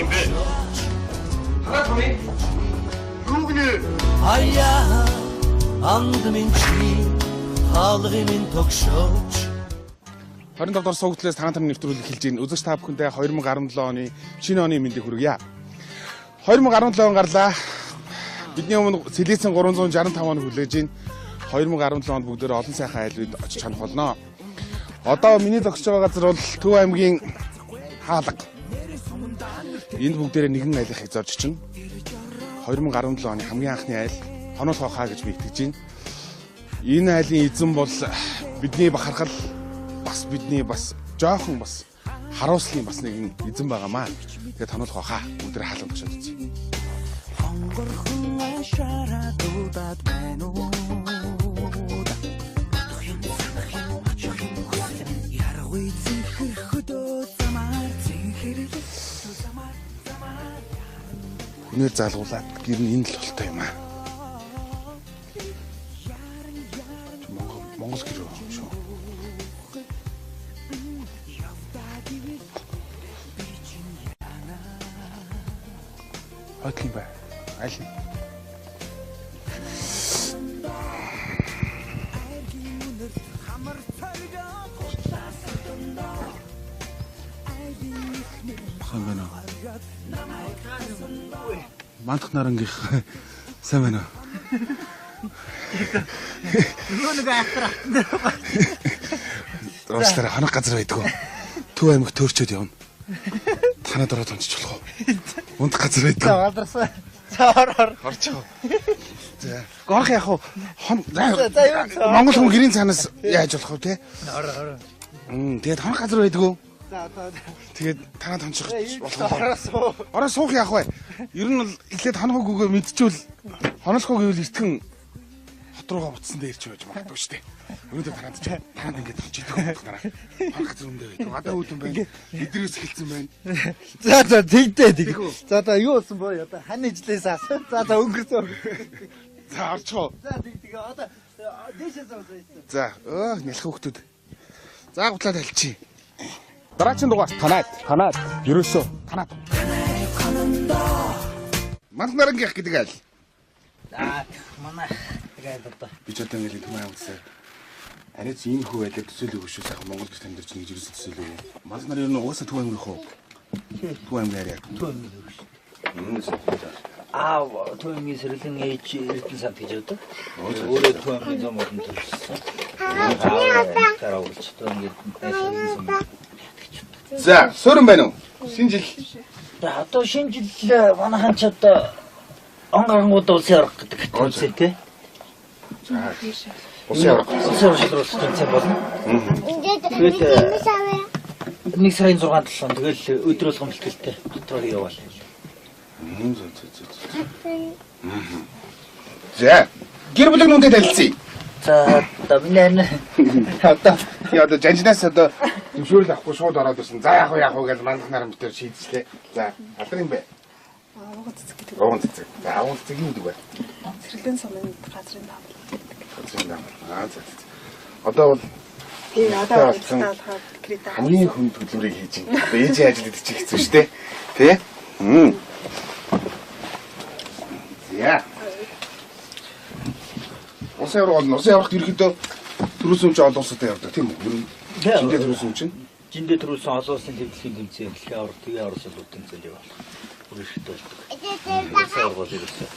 Имбэ. Хараа томьёо. Юу гинэ? Аяа анд минь чи хаалгын минь тогшооч 25 дугаар суугдлаас таантар нэвтрүүлэг хэлж ийн үзэгч та бүхэндээ 2017 оны шинэ оны мэндийг хүргье. 2017 он гарлаа. Бидний өмнө Сэлэцэн 365 хоног хүлээж ийн 2017 онд бүгдээр олон сайхан айлууд очиж хандах болно. Одоо миний зогсож байгаа газар бол Төв аймгийн Хаалга. Энд бүгдээрээ нэгэн айлыг зорж чинь 2017 оны хамгийн анхны айл Хонол хохаа гэж би итгэж байна. Энэ айлын эзэн бол бидний бахархал бас бидний бас жоохон бас харуулслын бас нэгэн эзэн байгаамаа. Тэгээд Хонол хохаа бүгдээр хаалга төгсөж үзье. Хүнээр залгуулаад гэр нь энэ л болтой юм аа. Монгол гэр юм шүү. Хатли бай. Айли. Сайн байна уу? Мантах нарангих сайн байна уу? Нөгөө ахтрах. Уучлаарай ханах газар байдгүй. Төв аймаг төөрчөөд явна. Танад ороод онцч болох уу? Унтах газар байдгүй. За алдарсан. За ороор. Орчоо. За. Горох яах вэ? Монгол хүн гэрийн цаанаас яаж болох вэ те? Ороо. Тэгээд ханах газар байдгүй. За. Тэгээд танад хончих болох уу? Ороосоо. Ороо суух яах вэ? Ер нь бол эхлээд ханах үгөө мэдчихвэл хонолхоо гэвэл эртхэн хот руугаа буцсан дээр ирж байж магадгүй шүү дээ. Өнөөдөр танад ингэж очиж идэх гараа. Ханах газар өндөө байдаг. Одоо үүдэн байна. Идрээс эхэлсэн байна. За тэгдээ тэг. За юу болсон боо одоо хань ижлээс асан. За өнгөрсөн. За орчоо. За тэг одоо дээшээ заасан. За нялх хөөхтүүд. За гутлаад алчи. Дараагийн дугаар танаад. Ерөөсөө танаад. Манх нарангийн гэдэг айл. За манай тэгээд одоо Би ч одоо ингээл юм аавсаа. Танайч ийм хүү байлаа төсөөлөг өшөө сайхан Монгол гэж танд чинь гэж ерөөсөө төсөөлөв. Манх нар ер нь угаасаа Төв аймгийн хөө. Төв аймгийн яриа. Төв аймгийн сэрлэн ээж Эрдэнэ санд гэж өгдөг. Өөрөө Төв аймгийн зам болон төрсөн. Тараа үлч Төв аймгийн байсан. За, суурин байна уу? Шинэ жил. За одоо шинэ жил манайхан ч одоо онгонгууд улсын орох гэдэг хэлсэн тий. За. Улсын орох хэлсэн болно. Тэгээд 1 сарын 6-нд тэгэл өдөр болгон бэлтгэлтэй дотроо яваал. За. Гэр бүлийн нүдэд талилцъя. За одоо минь Одоо жанжнаас одоо зөвшөөрөл авахгүй шууд ороод ирсэн. За яах вэ гэж мандах наран битэр шийдчихлээ. За, алдар юм бэ? Ууган цэцэг гэдэг. Ууган цэцэг. За, ууган цэцэг юу гэдэг вэ? Цэрлэн сумын газрын даамал гэдэг. Газрын даамал. За. Одоо бол Тийм одоо болохоор кредит хамгийн хүнд төлбөрийг хийж байна. Одоо ээжийн ажил гэдэг чинь хэцүү шүү дээ. Тэ? Яа. Улсын аврагт ерөөдөө төрөөсөн ч олон улсуудад явдаг тийм үү? Жиндээ төрөөсөн чинь. Жиндээ төрөөсөн олон улсын тэмдэглэлийн тэмцээн дэлхийн авраг төвийн авраг салбар тэмцээнд яваал. Өөрөштэй болдог. Улсын авраг ирсэн.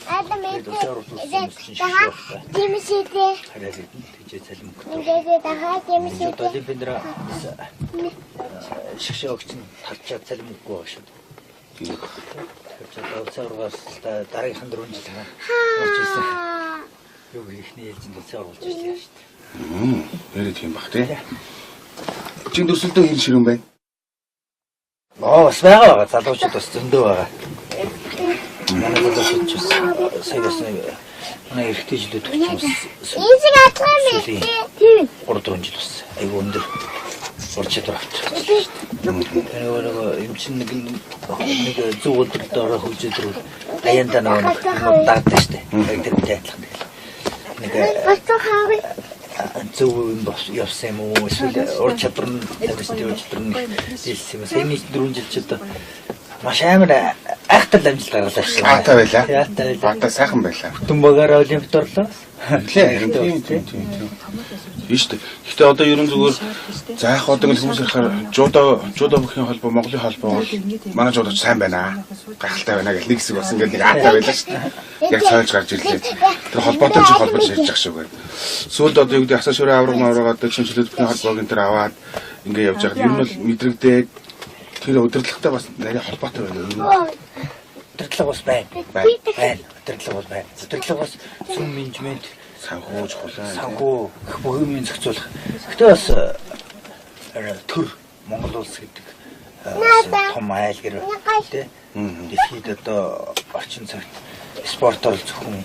Улсын авраг Димшидээ. хараад тийж цалин өгдөг. Ингээд дахиад димшидээ. Олимпиадра шигшээ огч нь тавчаад цалин өгөхгүй байгаа шүү. Тэгээд улсын аврагаас дараагийн 4 жил орж ирсэн. Юу ихний ээлжинд улсын авраг болж ирсэн шүү дээ. Яриад юм бах тий. Чин төсөлдөө хин ширэн байна. Бас байгаа залуучууд бас зөндөө байгаа. Манай залуучууд ч саяас манай эрэгтэй жилүүд төгссөн. Эсэг атлаа мэ. Тийм. 3-4 жил бас айгүй өндөр урч чадвар авчих. Тэгээ юм чинь нэг зөв өдрөд ороо хөлж идрүүл аяндаа нэг даадаг штэ. Тэр үтэй адилхан. Нэг зөв юм явсан юм уу? Эсвэл ур чадвар нь тавьсан чадвар нь хэлсэн юм. Саяны 4 жил ч одоо маш амар айхтар амжилт гаргалаа шүү. Аатай байлаа. Аатай байлаа. Аатай сайхан байлаа. Дүнбагаар олимпиад орлоо. Тийм. Биш үү. Гэхдээ одоо ерөн зүгээр за яг одоо хүмүүс ярихаар жудо бүхийн холбоо, Монголын холбоо бол манай жудоч сайн байна. Гайхалтай байна гэх нэг хэсэг бас ингээд нэг аатай байлаа шүү дээ. Яг цойлж гарч ирлээ. Тэр холбоотой ч холбож ярьж ах шүү гэдэг. Сүүлд одоо юу гэдэг асаа шүрээ авраг одоо шинжилгээ бүхийн холбоог энэ төр аваад ингээд явж байгаа. Ер нь бол мэдрэгдээд тэр удирдлагатай бас нарийн холбоотой байна. Удирдлага бас байна. Удирдлага бас байна. Удирдлага бас сүм менежмент санхүү чухал. санхүү бүхний зохицуулах. Гэхдээ бас төр Монгол улс гэдэг том айл гэр тий. Дэлхийд одоо орчин цагт спортоор зөвхөн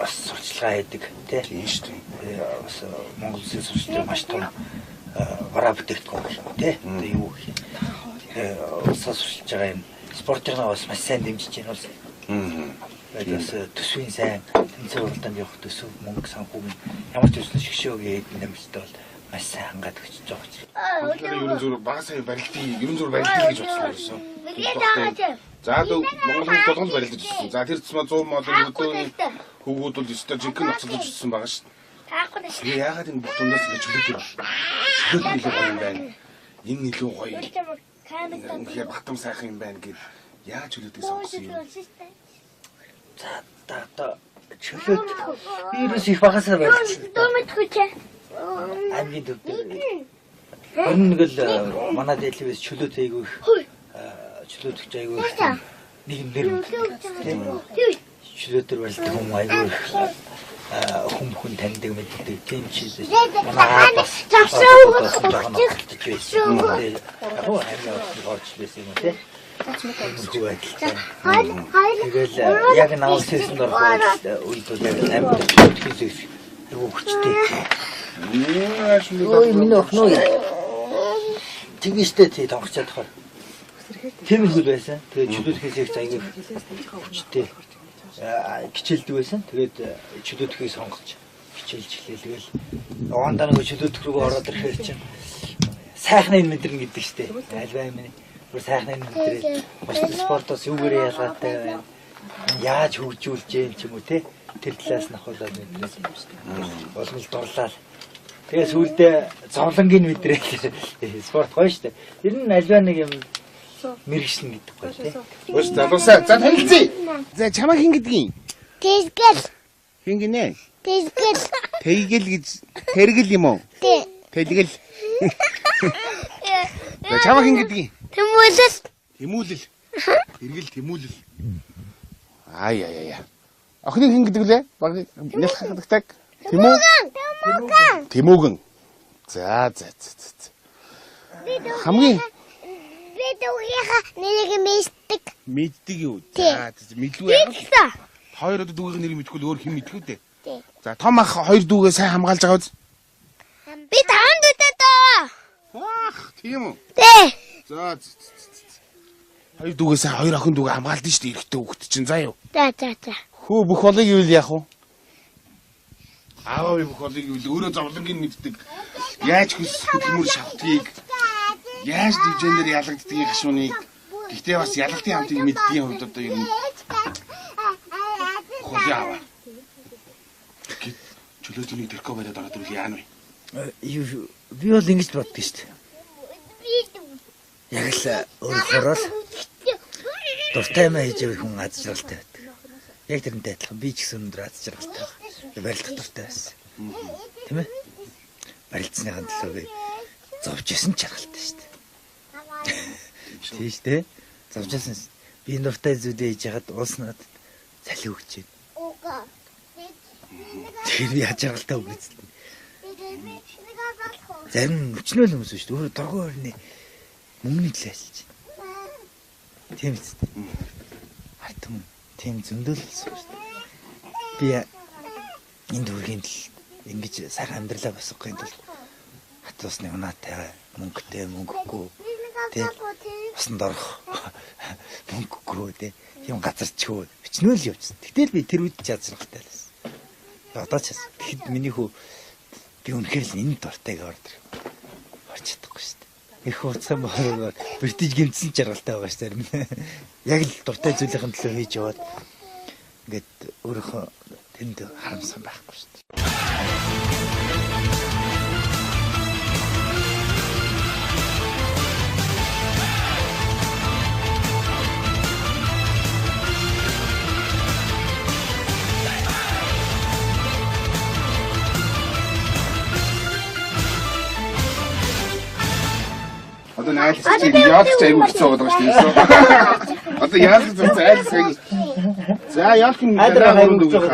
бас сурчлагаа хийдэг тий. Тийм шүү дээ. Бас Монгол улсын сурчлага маш том бараа бүтээгдэхүүн байна тий. Одоо юу гэх юм. Улсаас сурчилж байгаа юм спортынхаа бас маш сайн дэмжиж байна улс. Бас төсвийн сайн тэнцээ уралдаанд явах төсөв мөнгө санхүү ямар ч зүйлс шгшөөгийн нэмэлттэй бол маш сайн хангаад өгч байгаа ч. Ерөн зүгээр бага сайн барилтыг ерөн зүгээр барилтыг гэж бодсон байсан. За одоо Монголын толгонд барилдаж ирсэн. За тэр цэсмэ 100 мод өдөөний хөвгүүд бол өстой жинхэнэ ноцолж ирсэн байгаа шүү дээ. Тэгээ яагаад энэ бүх дундаас гэж чөлөөтэй байна. Чөлөөтэй гоё юм байна. Энэ илүү гоё. Тэгэхээр батам сайхан юм байна гэд яаж чөлөөтэй сонгосон юм. За одоо чөлөөт вирус их багасаа барилсан. Хамгийн дөрөв. Нэг л манай дэлхийс чөлөөт айгүй чөлөөтч айгүй нэг нэр чөлөөтөр барилдаг хүн айгүй хүн таньдаг мэддэг тийм чиз. Манай бас тэгэл яг наал сэсэнд орох үед бол яг амьд хийх юу хүчтэй. Ой минь охноо. Тэгвэстэй тий тоглож чадхаар. Тэмхэл байсан. Тэгээд чөлөөтхээс их аягүй хүчтэй. Хичээлдэг байсан. Тэгээд чөлөөтхийг сонгож хичээлж хэлээл. Оонда нэг чөлөөтх рүү ороод ирэхээр чинь сайхныг мэдрэн гэдэг штеп. Альва юм. Бүр сайхныг мэдрээ. Бас спортоос юугээр ялгаатай байна. Яаж хөгжүүлж юм ч юм уу те. Тэр талаас нь ахуулаад мэдрээ. Болмол дурлаа. Тэгээ сүүлдээ зовлонгийн мэдрээ. Спорт гоё штеп. Ер нь альва нэг юм мэрэгшин гэдэг гоё те. Өөс залуусаа за танилцъя. За чамаа хин гэдгийг. Тэсгэл. Хин гинэ. Тэсгэл. Тэйгэл гэж тэргэл юм уу? Тэ. Тэлгэл. За чамаа хин гэдгийг. Тэмүүлэл. Тэмүүлэл. Тэргэл тэмүүлэл. Ая. Охины хин гэдэг лээ? Баг нэлхэгдэг. Тэмүүгэн. За. Хамгийн Бидүүгийнхаа нэрийг мэддэг. мэддэг юу? За мэдлгүй яа. Хоёр одоо дүүгийн нэрийг мэдгүй л өөр хэн мэдгүй дээ. За том ах хоёр дүүгээ сайн хамгаалж байгаа үз. Би танд үтээ доо. Ах тийм үү? Тэ. За. Хоёр дүүгээ сайн хоёр охин дүүгээ хамгаалдсан шүү дээ эрэхтэй хүүхэд чинь заа юу. За. Хөө бүх болыг ивэл яах вэ? Аав бүх болыг ивэл өөрөө зовлонгийн мэддэг. Яаж хүс хөдөлмөр шавтгийг яаж дижендер ялагддгийг хашууныг гэхдээ бас ялгалтын хамтыг мэддгийн хувьд одоо ер нь хол яава. Чөлөөтний тэрхүү бариад ороод ирвэл яана вэ? Би бол ингэж боддог шүү дээ. Яг л өөрөөр дуртай маа хийж явах хүн аз жаргалтай байдаг. Яг тэрнтэй адилхан би ч гэсэн өндөр аз жаргалтай байна. Барилдах дуртай байсан. Тийм ээ? Барилдсныхаа төлөө би зовж исэн жаргалтай шүү дээ. Тийм шүү дээ. Зовж исэн. Би дуртай зүйлээ хийж яхад ууснаад салхи өгч байна. Тэр яаж жаргалтай үгүйс. Зарим өчнөө хүмүүс шүү дээ. Өөрөө доргоо өрний мөнгөний төлөө ажиллаж байна. Тийм үст. Хартам тийм зөндөөлсөн шүү дээ. Би энэ дүүргийн ингэж сайхан амьдралаа босгохын тулд хат усны унаатай мөнгөтэй мөнгөгүй тийм усанд орох мөнгөгүй тийм газар чөө өчнөө л явчихсан. Гэтэл би тэр үед ч язрахтай байсан. Одоо ч тэгэхэд миний хүү би үнэхээр л энэ дуртайг орж чадахгүй шүү дээ. Их хугацаа болоод бэртэж гимцсэн жаргалтай байгаа шүү дээ. Яг л дуртай зүйлийнхэн төлөө хийж яваад ингээд өөрийнхөө тэнд харамсан байхгүй шүү дээ. Одоо айлс чинь яалч аягүй хэцүү байгаа шүү дээ. Одоо яалч зөв айлс аягүй. За яалч юм дараа хөрөнд өгөх.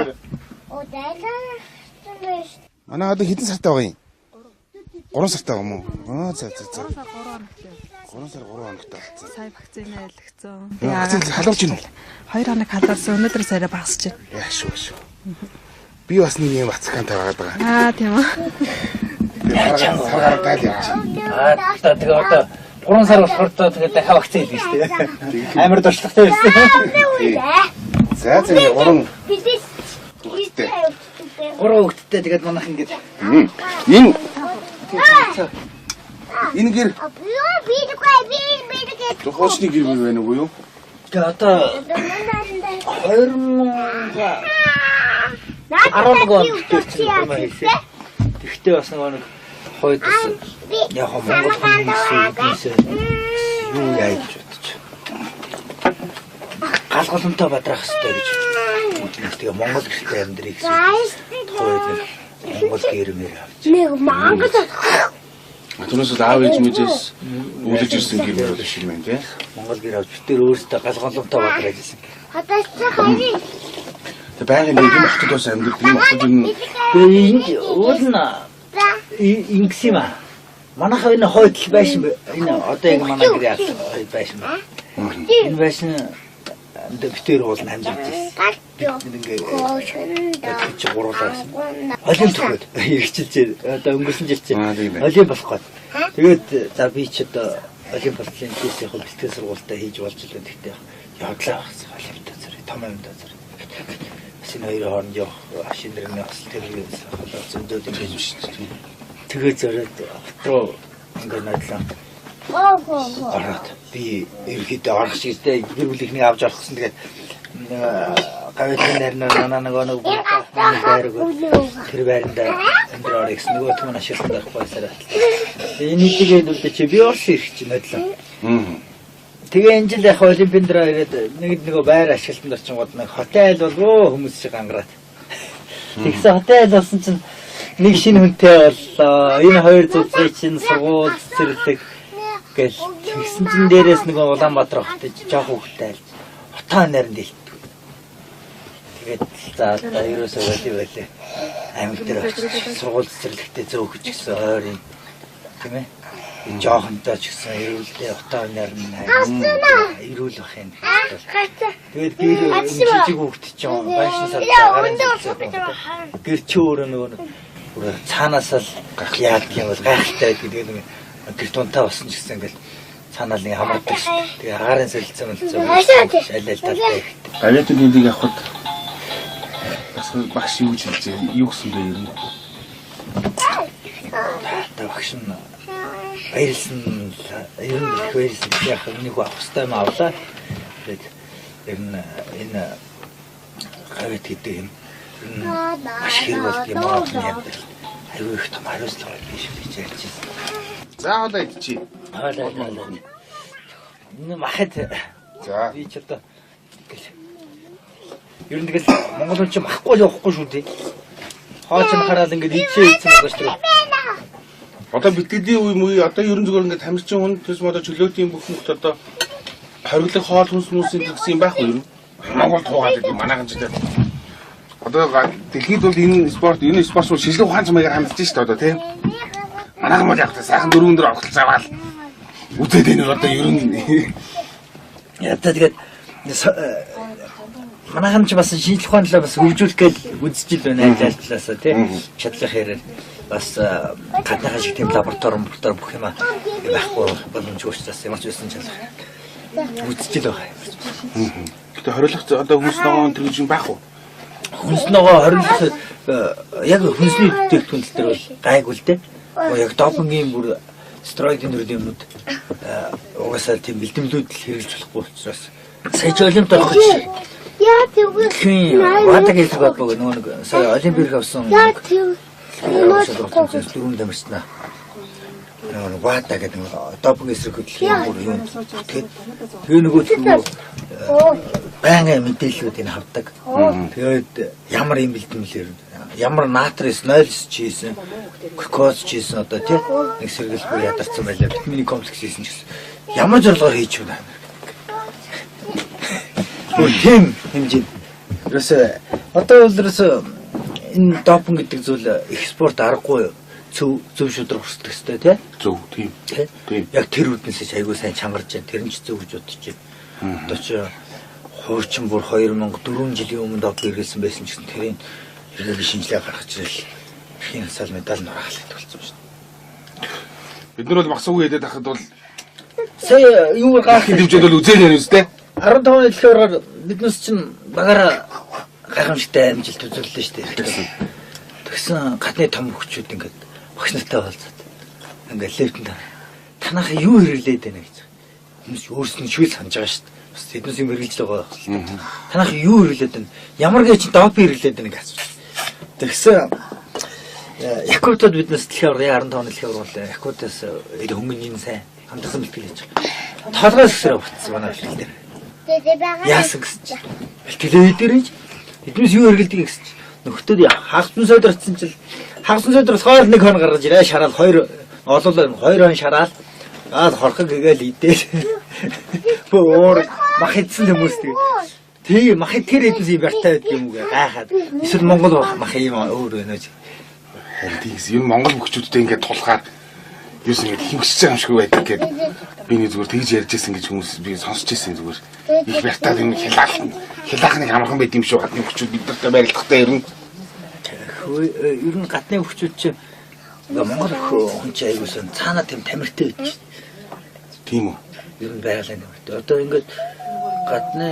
Манай одоо хэдэн сартай байгаа юм? 3 сартай байгаа юм уу? За. 3 сар 3 хоногтой болсон. Сая вакцины айлгцсан. Вакцин халуурч байна уу? 2 хоног халуурсан. Өнөөдөр сараа багасч байна. Яа шүү. Би бас нэг юм вакцинтай байгаад байгаа. Тийм үү. Саргаар тайл явж. Тэгээ одоо 3 сар болохоор тэгээ дахиад вакцин хийлээ шүү дээ. Амар дуршлагтай байсан. За 3 хүүхэдтэй тэгээд манайх ингэж энэ гэр тухайчны гэр бүл байна уу юу? тэгээ одоо 2011 Тэгтээ бас нэг хойд яг Монгол хүмүүс юу яаж бодож галгалантай бадрах хэрэгтэй гэж тэгээ Монгол гэртэй амьдрий гэсэн хойд Монгол гэрмээр авч нэг Монгол Түүнээс аав ээж мэдээс үлэж ирсэн гэр бүл биш юм байна тий. Монгол гэр авч битэр өөрсдөө галгалантай бадрах гэсэн. хатаач хайрын Тэг байнгын нэг юм хотод амьдрэх юм хотод юм. Тэгээ уул нь ингэс юм аа. Манайх энэ хойд байшин энэ одоо яг манай гэр хойд байшин. Энэ байшин битэр уул нь амьдарч байсан. Ингээд чи гуруулаас олим төгөөд ирчилж одоо өнгөрсөн жил чи олим болох гээд тэгээд за би ч одоо олим болчихын тийсээ хөө бэлтгэл сургуультай хийж болж л байна. Тэгтээ явдлаа багсан олимтай зэрэг том юмтай зэрэг энэ хоёр хооронд явах шинэрний асал тэрийг зөндөөд ингэж биш. Тэгээ зэрэг руу ингээд найдлаа. Араад би ерөөдөө арах шигтэй гэр бүлийнхнийг авч орчихсон. Тэгээд гавьлын нарнаа нэг байрг тэр байранда амьдраа гэсэн нөгөө түмэн ашиглан байхгүй сараа. Энэ нэгийг үлдээ чи би орш ирэх чинь найдлаа. Тэгээ энэ жил яг олимпиад ирээд нөгөө байр ашиглалтанд орчингууд нэг хотел болов хүмүүс шиг ангараад. Тэгсэн хотел болсон чинь нэг шинэ хүнтэй боллоо. Энэ хоёр зүгтээ чинь сургууль цэцэрлэг гэл тэгсэн чинь дээрээс нөгөө Улаанбаатар хотод жоох хөвгтэй айлж утаа нарийн дэлтдэг. Тэгээд за одоо ерөөсөө байлээ. Амьд дээр очиж сургууль цэцэрлэгтээ зөөхөж гисэн ойрын тийм ээ. Энэ жоохонтой ч гэсэн эрүүлдээ утаа нарийн эрүүл бах юм. Тэгээд гэр жижиг хөвгт чинь байшин сар гэр чи өөрөө нөгөө цаанаас л яадаг юм бол гайхалтай гэдэг нэг гэр тунтаа болсон ч гэсэн ингээл цаанаа л нэг хамаардаг шүү. Тэгээ агарын солилцоо аль талтай их. Гавьяатын дийг явахад бас багш юу гэж хэлж юу гэсэн бэ ер нь? Та багш нь баярлсан ер нь их баярлсан яг нэг авах хэрэгтэй юм авлаа. Тэгээд ер нь энэ гавьят гэдэг юм маш хэрэг болт юм аа юм. Аюу их том хариуцлага биш гэж ярьж байна. За хоолой идчихье. Хоолой. Энэ махад. За би ч одоо ер нь тэгэл Монгол хүн ч махгүй л явахгүй шүү дээ. Хооч нь хараад ингээд идчихээ ийцэн байгаа шүү дээ. Одоо битгэлийн үе мүй одоо ерөн зүгээр ингээд тамирчин хүн төс модо чөлөөтийн бүх хүмүүс одоо хориглох хоол хүнс хүмүүсийн гэсэн юм байхгүй юу? Монгол туугаад идэв манайхан ч гэдэг. Одоо дэлхийд бол энэ спорт бол шилдэг ухаан замаар хандж шүү дээ одоо тийм. Манайхан бол яг та сайхан 4 өндөр авах цаваал үзээд энэ одоо ерөн ята тэгээд манайхан ч бас шинжлэх ухаан талаа бас хөгжүүлэх гэж үзэж ил байна ажил талаасаа тийм чадлах хэрэг бас гаднаа шиг тийм лаборатори бүх юм байхгүй боломжгүй учраас ямар ч байсан ч үзэж ил байгаа. Гэтэ хориглох одоо хүмүүс ногоон тэр гэж юм байх уу? Хүнс нөгөө 20 яг хүнсний бүтээгдэхүүн дээр бол гайгүй л дээ. Яг допингийн бүр стероидын төрлийн юмуд угаасаа тийм бэлтгэлүүд хэрэглэж болохгүй учраас сая олимпиад орох гэж Яа тэгвэл вадаг хэлэх бодлого нөгөө нэг сая олимпиад авсан дөрөв дамжснаа. Нөгөө вадаг гэдэг нэг допинг эсрэг хөдөлгөөний бүр юм. Тэгээ нөгөө байнгын мэдээллүүдийг авдаг. Тэгээд ямар юм бэлтгэлээр ямар натрис 0 ч хийсэн, глюкоз ч хийсэн одоо тий нэг сэргэлгүй ядарсан байлаа. Витамины комплекс хийсэн ч гэсэн ямар зорилгоор хийж байна. Тийм хэмжээ. Ерөөсөө одоо бол ерөөсөө энэ допинг гэдэг зүйл экспорт аргагүй зөв шудраг хүрсдэг хэвээр тий. Зөв тийм. Тийм. Яг тэр үднэсээ айгүй сайн чангарч байна. Тэр нь ч зөв гэж бодож байна. Одоо ч хуучин бүр 2004 жилийн өмнө допинг хэрэглэсэн байсан ч гэсэн тэрийн эргэлгийн шинжилгээ гаргаж ирэл хин сал медаль нурагалт болсон шүү дээ. Бид нар бол мах сууг хэлээд байхад бол сая юу гарах хэмжээд бол үзэн юм үстэй. 15 жилээр биднес чинь багаараа гайхамшигтай амжилт үзүүллээ шүү дээ. Тэгсэн гадны том хөгчүүд ингээд багш нартай болцоод ингээд левтэн танах юу хэрэглээд байна гэж. Хүмүүс өөрсдөө нь шүүл санаж байгаа шүү дээ. Бас тэднээс юм хэрэглэж байгаа байна. Танах юу хэрэглээд байна? Ямар гэж допинг хэрэглээд байна гэж асууж. Тэгсэн Якутад биднес дэлхийн 15 оны дэлхийн бол Якутаас хөнгөний сайн хандсан бэлтгэл хийж байгаа. Толгой өсрөө бутсан манай бэлтгэл дээр. Яасан гэсэн чинь бэлтгэлээ дээрэж эднээс юу хэрэгэлдэг гэсэн чинь нөхдөд хагасан сойдрцсан чил хагасан сойдроос хойд нэг хон гаргаж ирээ шараал 2 хон шараал хорхог гээл идээ. Бөөр мах идсэн хүмүүс тэгээ мах тэр эднээс юм бартай байдаг юм уу гайхаад эсвэл Монгол мах юм өөр байна гэж. Тийс юм Монгол хөгчүүдтэй ингээд тулахаар юус ингэж химсэж байгаа юм шиг байдаг гэдэг. Биний зүгээр тэгж ярьж байсан гэж хүмүүс би сонсч байсан зүгээр. Их бартаа юм хилаахныг амархан байд юм шүү гадны хөгчүүд бидэртэй байрлахтай ирнэ. Ер нь гадны хөгчүүд чинь Монгол хүн чинь аягуулсан цаанаа тийм тамиртай байдаг шүү дээ. Тийм үү? Ер нь байгалийн тамиртай. Одоо ингээд гадны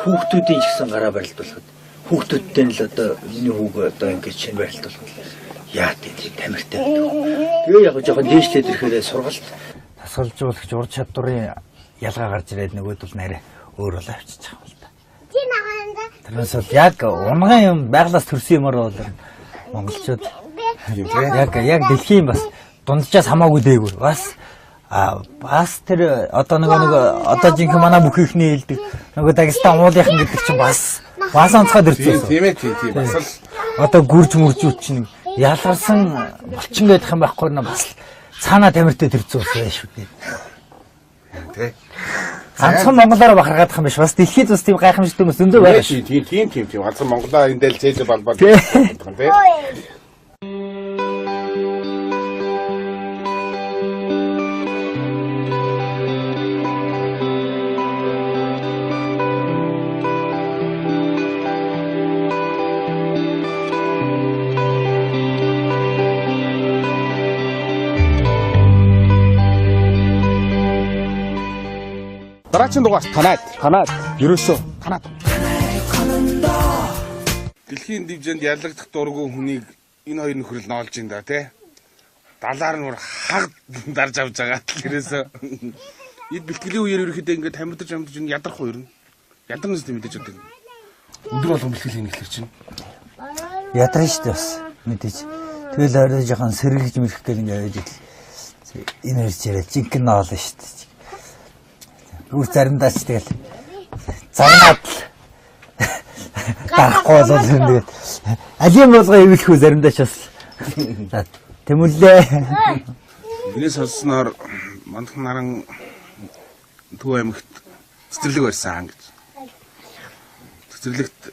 хүүхдүүдийн ч гэсэн гараа барилдуулахад хүүхдүүдтэй л одоо миний хүүг одоо ингээд шинэ барилдуулах яа тийм тамиртай байдаг. Тэгээ яг жоохон дээшлээд ирэхээр сургалт тасгалжуулагч ур чадварын ялгаа гарч ирээд нөгөөд бол нарай өөр бол авчиж байгаа юм л да. Тэрнээс бол яг унган юм байглаас төрсөн юмар бол монголчууд яг дэлхийн бас дунджаас хамаагүй дээгүүр бас тэр одоо нэг одоо жинхэнэ манай бүх ихний хэлдэг нөгөө Дагестан уулынхан гэдэг чинь бас онцгой дэрчсэн. Тийм ээ тийм бас л одоо гүрж мөржүүд чинь ялгарсан булчин гэдэг юм байхгүй нэ бас цаанаа тамиртай тэрцүүлсэн байх шүү дээ. Тэ. Ганцхан монголоор бахаргаадах юм биш бас дэлхийд бас тийм гайхамшигтай хүмүүс зөндөө байгаа шүү. Тийм. Ганцхан монголоо энэ дээл зээлээ балбал. Тэ. Дараагийн дугаар танаад ерөөсөө танаад дэлхийн дивжинд ялагдах дургүй хүнийг энэ хоёр нөхрөл ноолж ин да тий. Далаар нь хаг дарж авч байгаа. Тэрээсээ эд бэлтгэлийн үеэр ерөөхдөө ингээд хамдаж ядрах уу ер нь. Ядарнаас тийм мэдээж өгдөг. Өдөр болгон бэлтгэл хийх чинь. Ядарна шүү дээ бас мэдээж. Тэгэл орой жоохон сэргэлж мэрэх гэл ингээд энэ хэрэг чирэл жинхэнэ ноолно шүү дээ. Үр заримдаа ч тэгэл загнаад гарахгүй бол тэгээд алим болгоо ивэлхүү заримдаа ч бас тэмүүлээ. Миний сонсноор мандхан наран Төв аймагт цэцэрлэг барьсан гэж. Цэцэрлэгт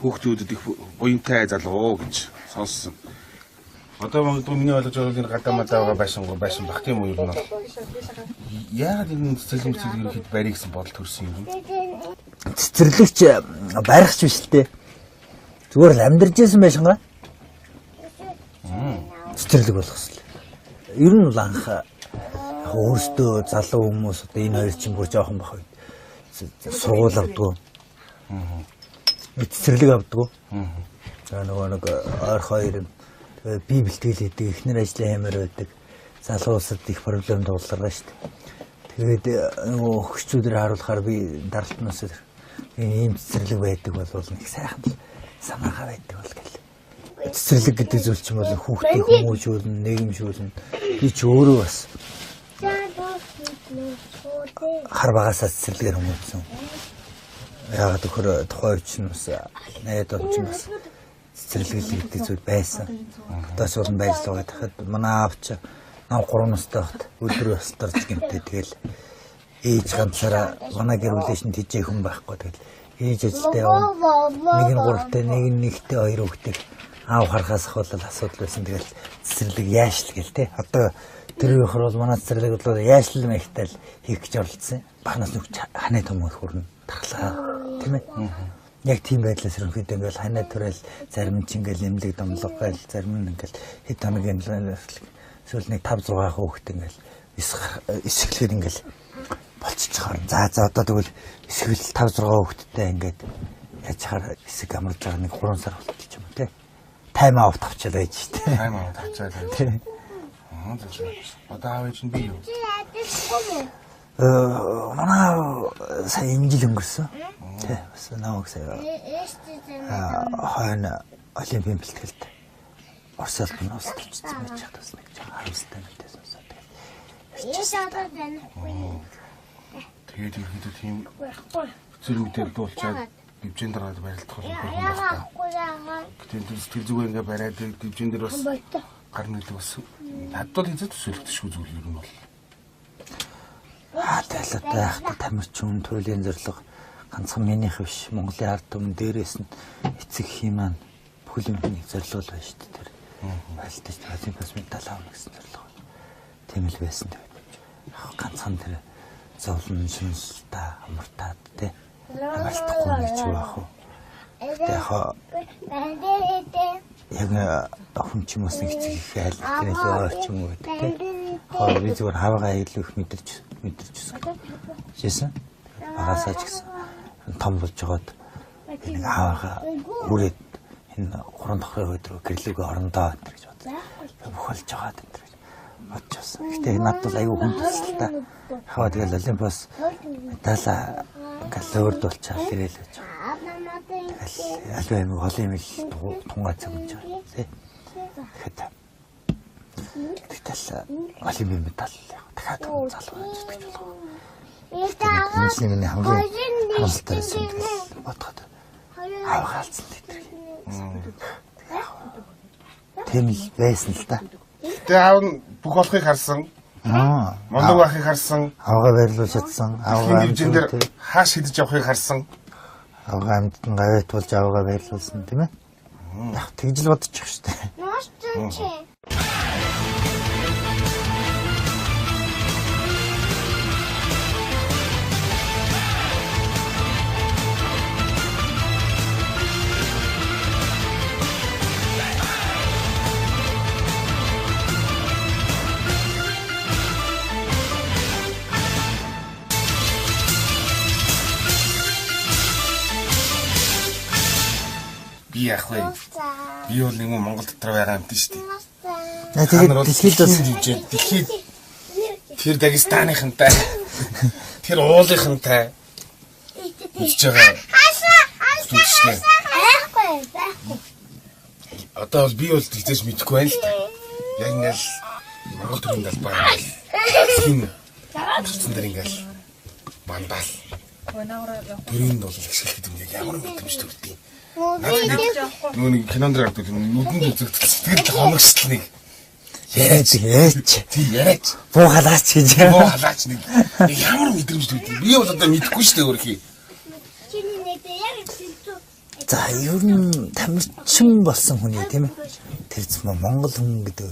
хүүхдүүдэд их буянтай залуу гэж сонссон. Одоо магадгүй миний ойлгож байгаа энэ гадаа мадаагаа байсан бах тийм үү юм бол. Яагаад энэ цэцэрлэг ерөнхийд барих гэсэн бодол төрсөн юм бэ? Цэцэрлэгч барихч биш л дээ. Зүгээр л амьдарч байсан байшингаа. Цэцэрлэг болгосон. Ер нь бол анх өөртөө залуу хүмүүс одоо энэ хоёр чинь бүр жоохон бах үед сургууль авдгүй. цэцэрлэг авдаг. За нөгөө нэг ойр хоёр бие бэлтгэл хийдэг, эхнэр ажлын хэмээр байдаг. Залуу улсад их проблем дуулгарна шүү дээ. Тэгээд нөгөө өгчүүдээр харуулахаар би даралтнаас ийм цэцэрлэг байдаг бол нэг сайхан санаагаа байдаг бол гэл. Цэцэрлэг гэдэг зүйл чинь бол хүүхдийн хүмүүжүүлнэ, нийгэмшүүлнэ. Би ч өөрөө бас хар багасаа цэцэрлэгээр хүмүүжсэн. Яагаад гэхээр тухайн үед чинь бас найд болж бас цэцэрлэг гэдэг зүйл байсан. Одоос бол байрлал байгаа тахад манай аавч нам 3 настай байхад өдөр бас дарж гэмтэй тэгэл ээж ганцаараа манай гэр бүлийн тийжээ хүн байхгүй тэгэл ээж ажилдаа явна. Нэг нь 3-тай, нэг нь 1-тэй 2 хүүхдийг аав харахаас ахвал асуудал байсан. Тэгэл цэцэрлэг яашл гэл те. Одоо тэр үеэр бол манай цэцэрлэг бол яашлал мэхтэл хийх гэж оролцсон. Багнаас нүг ханаа том хөрнө. Тахлаа тийм ээ. Яг тийм байдлаас ерөнхийдөө ингээл ханаа төрөл зарим нь ч ингээл эмлэг домлог гайл зарим нь ингээл хэд хоногийн эсвэл нэг 5-6 хүүхэд ингээл эсгэлэхэд ингээл болчихчихоор. За одоо тэгвэл эсгэл 5-6 хүүхэдтэй ингээд яаж чаар эсэг амарч байгаа нэг 3 сар болчих юм те. Тайм аут авчаад байж штэ. Тайм аут авчаад байж. Одоо аав чинь би юу? Манай сая энэ жил өнгөрсөн. Тэ бас нааг сая. Хойно олимпийн бэлтгэлд Оросд нас тавьчихсан байж хатас нэг харамстай мэдээ сонсоод. Тэгээд ихэд тийм зэрэгдэл дуулчаад дивжин дараад барилдах юм байна. Гэтэл сэтгэл зүгээр ингээ бариад дивжин дээр бас гар нөлөө бас надад хэзээ төсөөлөгдөшгүй зүйл юм бол. Тайлбартай яхад тамирчин төрлийн зорилго ганцхан минийх биш Монголын ард түмэн дээрээс нь эцэг хийман бүхэл юмний зорилго л байна шүү дээ тэр. Байлтаж олимпиас медаль авах гэсэн зорилго. Тийм л байсан тэгээд. Ганцхан тэр зовлон шинжилтаа амартаад тий. Амартахгүй гэж байх уу. Яг охин ч юм уус нэг эцэг их айл тэр л ойрч юм уу гэдэг тий. Би зүгээр хаваагаа илүү их мэдэрч жисэн. Багасаа ч гэсэн том болж байгаад нэг хаваагаа үрээд энэ 3 давхрын өдрөө гэрлүүгээ орондоо энэ гэж бодлоо. Бухалж байгаад энэ гэж бодчихсон. Гэтэ над бол аюу хүн төсөлтэй. Хаваа тэгэл олимпиас медаль ингээл өөрдүүлчихэл ирэл байж байгаа. Тэгэл альва юм холын мэл тунгаа цаг гэж байна тий. Тэгэл олимпийн медаль дахиад залуу гэж болох. Энэ миний хамгийн харамсалтай зүйл бодоход авгаалцсан гэдэг. Тийм л байсан л да. Тэгээ аав нь бүх болохыг харсан. Мондог байхыг харсан. Авгаа байрлуулж чадсан. Авгаа хэмжээндээр хааш хидэж явахыг харсан. Авгаа амьд нь гавьт болж авгаа байрлуулсан тийм ээ. Яг тэгж л бодчих шүү дээ. Би яах вэ? Би бол нэг Монгол дотор байгаа юм тийм шүү дээ. Тэгээд дэлхийд бас дэлхийд тэр Дагестанийнхантай тэр уулынхантай хийж байгаа. Одоо бол би бол тэгтээс мэдэхгүй байна л да. Яг ингээл Монгол төрийн талбай хин төрсөн дээр ингээл мандаал. Төрийн бол ашиглах гэдэг нь ямар мэдрэмж төрдөг. Нүг кинонд гардаг нүдэнд үзэгдэл сэтгэл хоногсдол нэг яаж буу халаач гэж буу халаач нэг ямар мэдрэмж төрдөг. Би бол одоо мэдэхгүй шүү дээ өөрхий. За ер нь тамирчин болсон хүний тийм ээ. Тэр зөв Монгол хүн гэдэг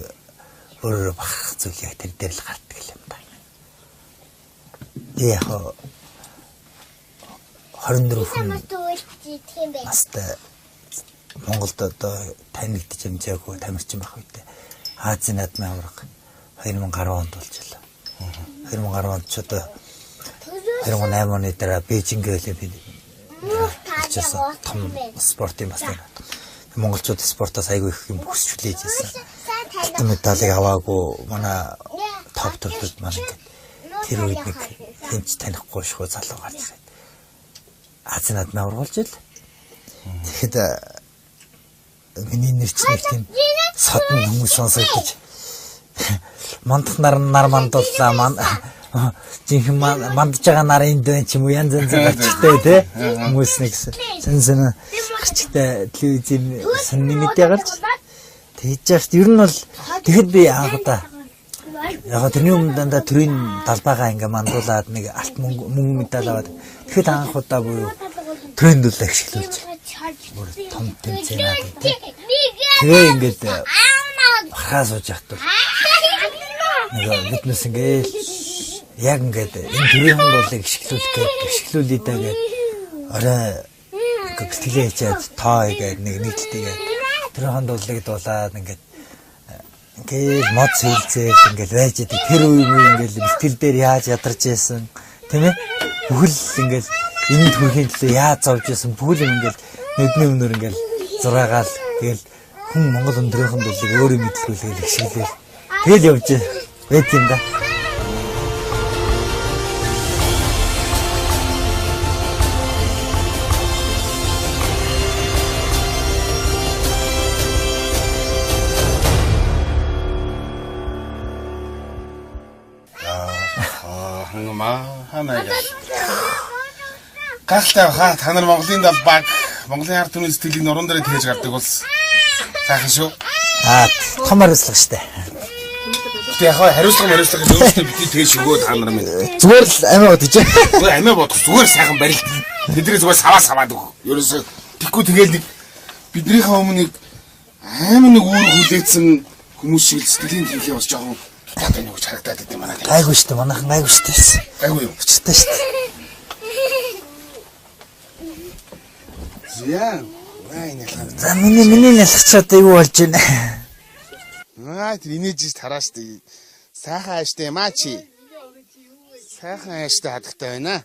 өөрөө бах зүйл яг тэр дээр л гардаг юм байна. Яг 24 хүн настай Монголд одоо танигдж амжаагүй тамирчин байх үедээ Азийн наадмын авраг 2010 онд болчихлоо. 2010 онд ч одоо 2008 оны дараа Бээжингийн олимпиад явчихсан. Том спорт юм бас тийм. Монголчууд спортоос айгүй их юм хүсч хүлээж байсан. Алтан медалыг аваагүй манай топ төрлөд маань ингээд тэр үед нэг хинч танихгүй шгүй залуу гарч ирээд Азинад навруулж ил. Тэгэхэд миний нэр чинь нэг тийм содон хүмүүс сонсогдож мандах нар мандууллаа жинхэнэ мандж байгаа нарын дэн ч юм уу янз янз гарчтай те хүмүүс нэг сэн гарчтай телевизэн санны мэдээ гарч тэгж яаш ер нь бол тэгэхэд би яагаад тэрний өмнө дандаа төрийн далбаагаа ингээ мандуулаад нэг алт мөнгө медаль аваад тэгэхэд анх удаа буюу тренд үл ашиглуулж том тэмцээнаа тэгээ ингээд хаа сууж яхад нэг биднес ингээл яг ингээд энэ төрийн хондуулыг ашиглуулъя даа гэж орой бэлтгэлээ хийчихэд тоо гэдэг нэгдэлтэйгээ төрийн хондуулыг дуулаад ингээд мод сэлзээд ингээл байж идэг тэр үе ингээл бэлтгэл дээр яаж ядарч байсан тийм ээ бүхэл ингээл энэ төрхийн төлөө яаж зовж байсан бүхэл ингээл нүдний өмнөр ингээл зураагаал тэгэл хүн Монгол өндрийнхэн дуулыг өөрөө мэдлгүүлээл ашиглээл тэгэл явж байт юм да. Гахалтай хаа та нар Монголын далбааг Монголын ард түмний сэтгэлийг нуруунд дээр тээж гардаг улс. Сайхан шүү. Том хариуцлага штэ. Тэг яг хариуцлага гэж өөрсдөө битгий тээж өгөө та нар минь. Зүгээр л амиа бодож. Зүгээр амиа бодох зүгээр сайхан барилт. Тэдний зүгээр саваад өг. Ерөөсөө тэггүй тэгэл нэг биднийхээ өмнө аймаг нэг үүр хүлээсэн хүмүүс шиг сэтгэлийн тэнхээ бас жоохон таатай нэг харагдаад идэв манай. Гайгүй штэ манайхан гайгүй штэ. Гайгүй юу? Өчтэй штэ. Яа, вайнялаа. За миний нялхчаад юу болж байна? Тэр инээж тараа штэ. Сайхан ааштай юм аа чи. Сайхан ааштай хадагтай байна.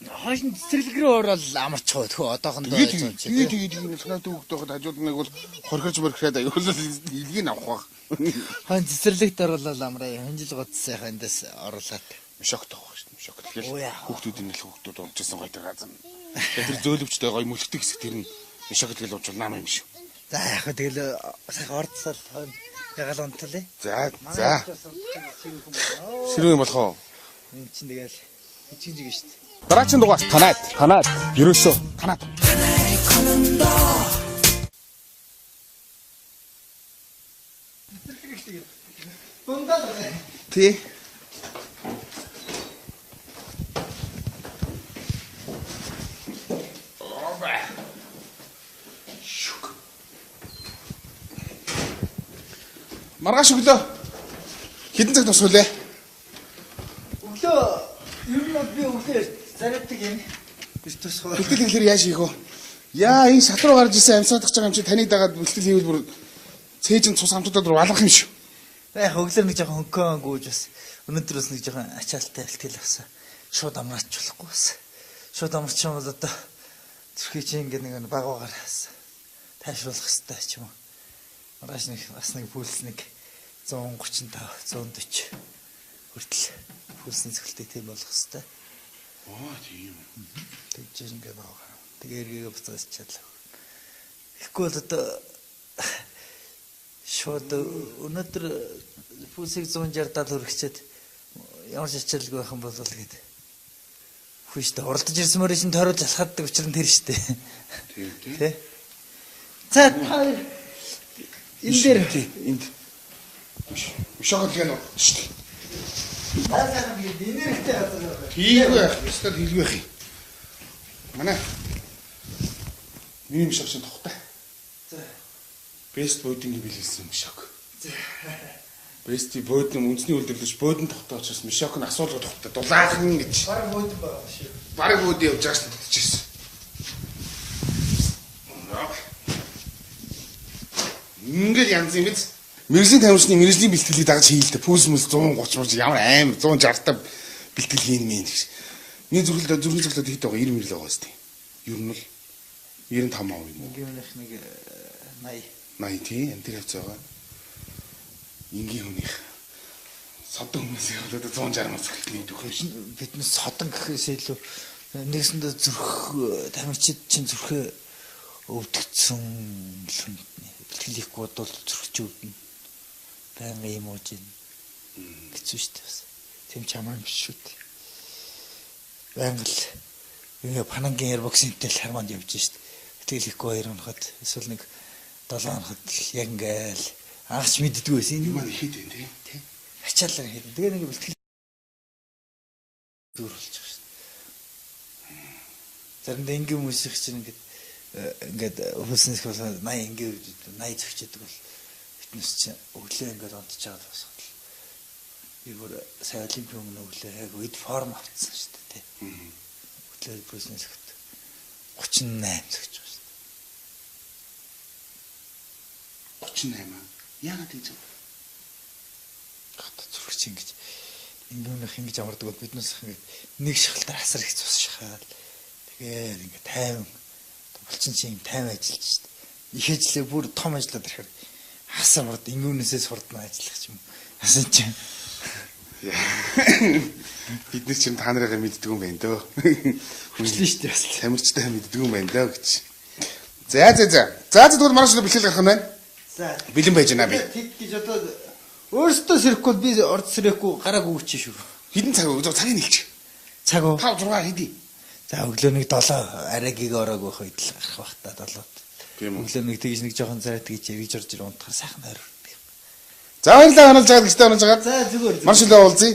Хойш цэцэрлэг рүү ороод амарч байгаа тхөө одоохондоо Тэгээд энэ санаад өгдөг хажууд нэг бол хорхож мөрхрээд аюулгүй илгийг авах баг. хойш цэцэрлэгт оруулаад амраа хонжил гоц сайхан эндээс оруулаад Шок таах шүү дээ. Шок. Оо, Тэгэхээр яа. хүүхдүүд энэ л хүүхдүүд унжсан гоё газар. Тэр зөөлөвчтэй гоё мөлтөг хэсэг тэр нь шок тэгэл уучвал наам юм шүү. за яг хөө тэгэл сайхан орцол ягаал унтлаа. За. Ширүү юм болох уу? Энд чинь тэгэл хичээж шүү дээ. Дараагийн дугаар танаад ерөөсөө танаад. Тий. Маргааш өглөө хэдэн цаг тусвалээ? Өглөө ер нь би өглөө заряддаг юм. Биш тусгаа. Бэлтгэл хийхээр яаж хийх вэ? Яа, энэ шат руу гарч исэн амьсгаадах гэж байгаа юм чи таныг дагаад бэлтгэл хийвэл бүр цээжин цус хамтуудад руу алгах юм шүү. Яг өглөө нэг жоохон хөнгөн гүйж бас өнөөдрөөс нэг жоохон ачаалтай бэлтгэл авсан. Шууд амраач болохгүй бас. Шууд амарч юм бол одоо зүрхий чи ингэ нэг багаагаар тайшруулах хэрэгтэй ч юм уу. Маргааш нэг бас нэг пульс нэг 135 140 хүртэл пульсний цогцолтыг тийм болох хэрэгтэй. Оо тийм. Тэгж ингэ байгаа. Тэгээ эргээ буцаас чадлаа. Тэгэхгүй бол одоо шууд өнөөдөр пульсийг 160-70 хүрчээд ямар ч ачааллгүй байх юм бол гээд хүчтэй уралдаж ирсэн мөрөөр шин тойруулж алхаддаг учраас тэр штэ. Тийм. Тэ. За та энэ дээр Энд шоколад гэнэ шүү дээ. таасаа би энергитэй хазар. Хийгүй байх. Эсвэл хийлгүй байх юм. Манай минь шокшин тогтой. За. Бест бодинг билсэн шок. За. Бести бодин үндэсний үйлдвэрлэж бодин тогтоо учраас мишок нь асуулга тогтой. Дулаахан гэж. Бараг бод байгаа шүү. Бараг бод явж байгаа шүү дээ. Ингээд янз юм биз? Мэргэжлийн тамирчны мэргэжлийн бэлтгэлийг дагаж хийлдэ. Пүүс мэс 130 мурж ямар аим 160 та бэлтгэл хийн мэн гэж. Миний зүрхлээ хэд байгаа 90 мэрэл байгаа сте. Ер нь бол 95 мав юм уу? Гэмнэх нэг 80. 80 тий энэ тэр явц байгаа. Ингийн хүнийх содон хүмүүсийн болоод 160 мав зөвхөн нийт өгөх шин. Биднес содон гэхээс илүү нэгсэндээ зүрх тамирчид чинь зүрхээ өвдөгцсөн бэлтгэлийхгүй бодвол зүрхчүүд нь байнга юм ууж ийн хэцүү шүү дээ бас. Тэм чамаа юм шүү дээ. Байнга л ингээ панангийн аирбоксинтэй л харманд явж шүү дээ. Бэлтгэлийхгүй 2 хоногт эсвэл нэг 7 хоногт яг ингээл анхч мэддэггүй байсан. Энэ маань хэд вэ тий? Ачаалал хийдэг. Тэгээ нэг бэлтгэл дүүрлж байгаа шүү дээ. Заримдаа ингийн хүмүүс их чинь ингээд хөлснэс бол 80 ингийн 80 зөгчдөг бол фитнес чинь өглөө ингээд онцож байгаа босгол. Би бүр сая олимпийн өмнө өглөө яг үед форм авцсан шүү дээ тий. Өглөө фитнес хөт 38 зөгч байгаа шүү дээ. 38 аа. Яагаад тийм юм? Хата зүрхч ингэж ингээнийх ингэж амардаг бол биднээс ингэж нэг шахалтар асар их цус шахаад тэгээд ингэ 50 булчин чинь 50 ажиллаж шүү дээ. Их ажлыг бүр том ажиллаад ирэхээр хасаа мурд ингээнээсээ сурдна ажиллах юм. Хасан чинь Бид нар чинь та нарыг мэддэг юм байна дөө. хүчлээ шүү дээ бас. Тамирчтай мэддэг юм байна дөө гэж. За тэгвэл маргааш бэлтгэл гарах юм байна. За Бэлэн байж байна би. тэг гэж одоо өөртөө сэрэхгүй би орд сэрэхгүй гарааг өгч шүү. Хэдэн цаг вэ? Цагийг нийлчих. Цаг уу? 5 6 хэдий. За өглөө нэг 7 арайгийг ороог байх үед л гарах бах та 7-д. Тийм үү. Өглөө нэг тэгж нэг жоохон царайт гэж эргэж орж ир унтахаар сайхан ойр. За баярлалаа ханаж байгаа гэжтэй ханаж байгаа. За зүгээр. Маргааш л уулзъя.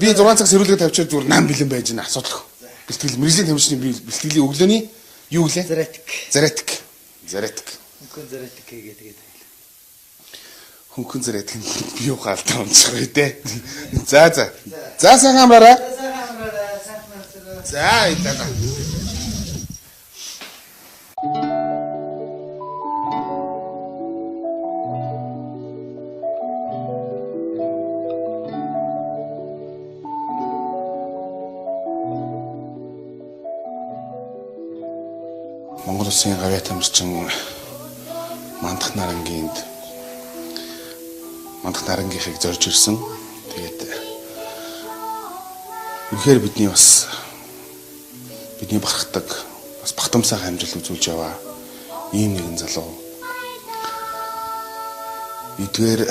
Би 6 цаг сэрүүлгээ тавьчихвал зүгээр нам бэлэн байж гэнэ асуудал. Бэлтгэл мэргэжлийн тамирчны бэлтгэлийн өглөөний юу гэлээ? Заратик. Заратик. Хөнгөн заратик гэдэг. Хөнгөн заратик нь би юу гаалтаа унцах вэ те. За. За сайн амраарай. За идэлээ. улсын гавьяа тамирчин Мандах нарангийнхыг зорж ирсэн. Тэгээд үнэхээр бидний бахархдаг бас багтамсаа хамжилт үзүүлж яваа ийм нэгэн залуу. Эдгээр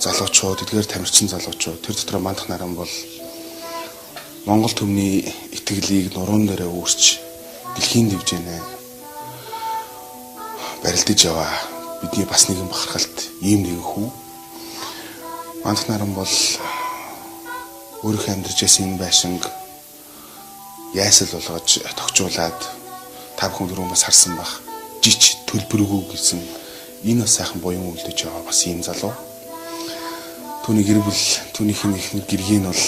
залуучууд, эдгээр тамирчин залуучууд тэр дотор Мандах наран бол Монгол төмний итгэлийг нуруунд дээрээ үүсч дэлхийн дэвжээнэ барилдаж яваа бидний бас нэгэн бахархалт ийм нэгэн хүн. Мандах наран бол өөрийнхөө амьдарч байсан энэ байшинг яасал болгож тогтжуулаад та бүхэн дөрөвөөс харсан бах жич төлбөргүй гэсэн энэ бас сайхан буян үлдэж байгаа бас ийм залуу. Түүний гэр бүл, түүнийх нь ихнэр гэргийн бол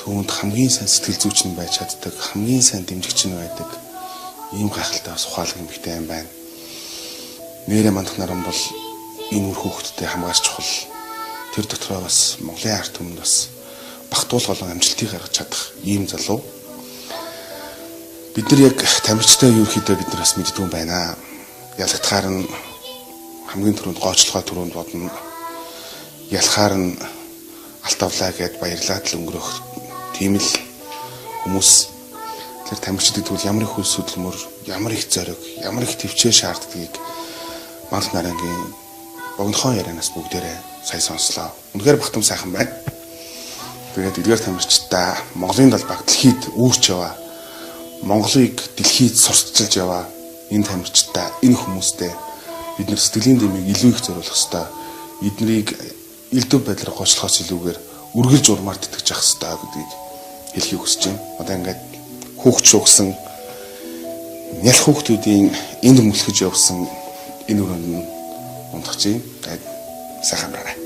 түүнд хамгийн сайн сэтгэл зүйч нь байж чаддаг, хамгийн сайн дэмжигч нь байдаг ийм гайхалтай бас ухаалаг эмэгтэй юм байна. Нэрээ Мандах наран бол энэ үр хүүхдтэй хамгаарч чухал. Тэр дотроо бас Монголын ард түмэнд бас багтуул болон амжилтыг гаргаж чадах ийм залуу. Бид нар яг тамирчтай ерөөхдөө бид нар бас мэддэг юм байна. Ялагдахаар нь хамгийн түрүүнд гоочлогоо түрүүнд бодно. Ялахаар нь алтавлаа гэд баярлаад л өнгөрөх тийм л хүмүүс. Тэр тамирчдад тэгвэл ямар их хөл сүдлмөр, ямар их зориг, ямар их төвчөө шаарддгийг Мандах нарангийн богинохоо ярианаас бүгдээрээ сайн сонслоо. Үнэхээр багтам сайхан байна. Тэгээд эдгээр тамирчдаа Монголын далбаг дэлхийд үүрч яваа. Монголыг дэлхийд сурталчилж яваа энэ тамирчдаа, энэ хүмүүстэй бид нар сэтгэлийн дэмийг илүү их зориулах ёстой. Эднийг элдв байдлаар гочлохоос илүүгээр үргэлж урмаар тэтгэж явах ёстой гэдгийг хэлхийг хүсэж байна. Одоо ингээд хүүхд шугсан нялх хүүхдүүдийн энд мөлхөж явсан энэ өрөөнд нь унтах чинь тэгээд сайхан байна.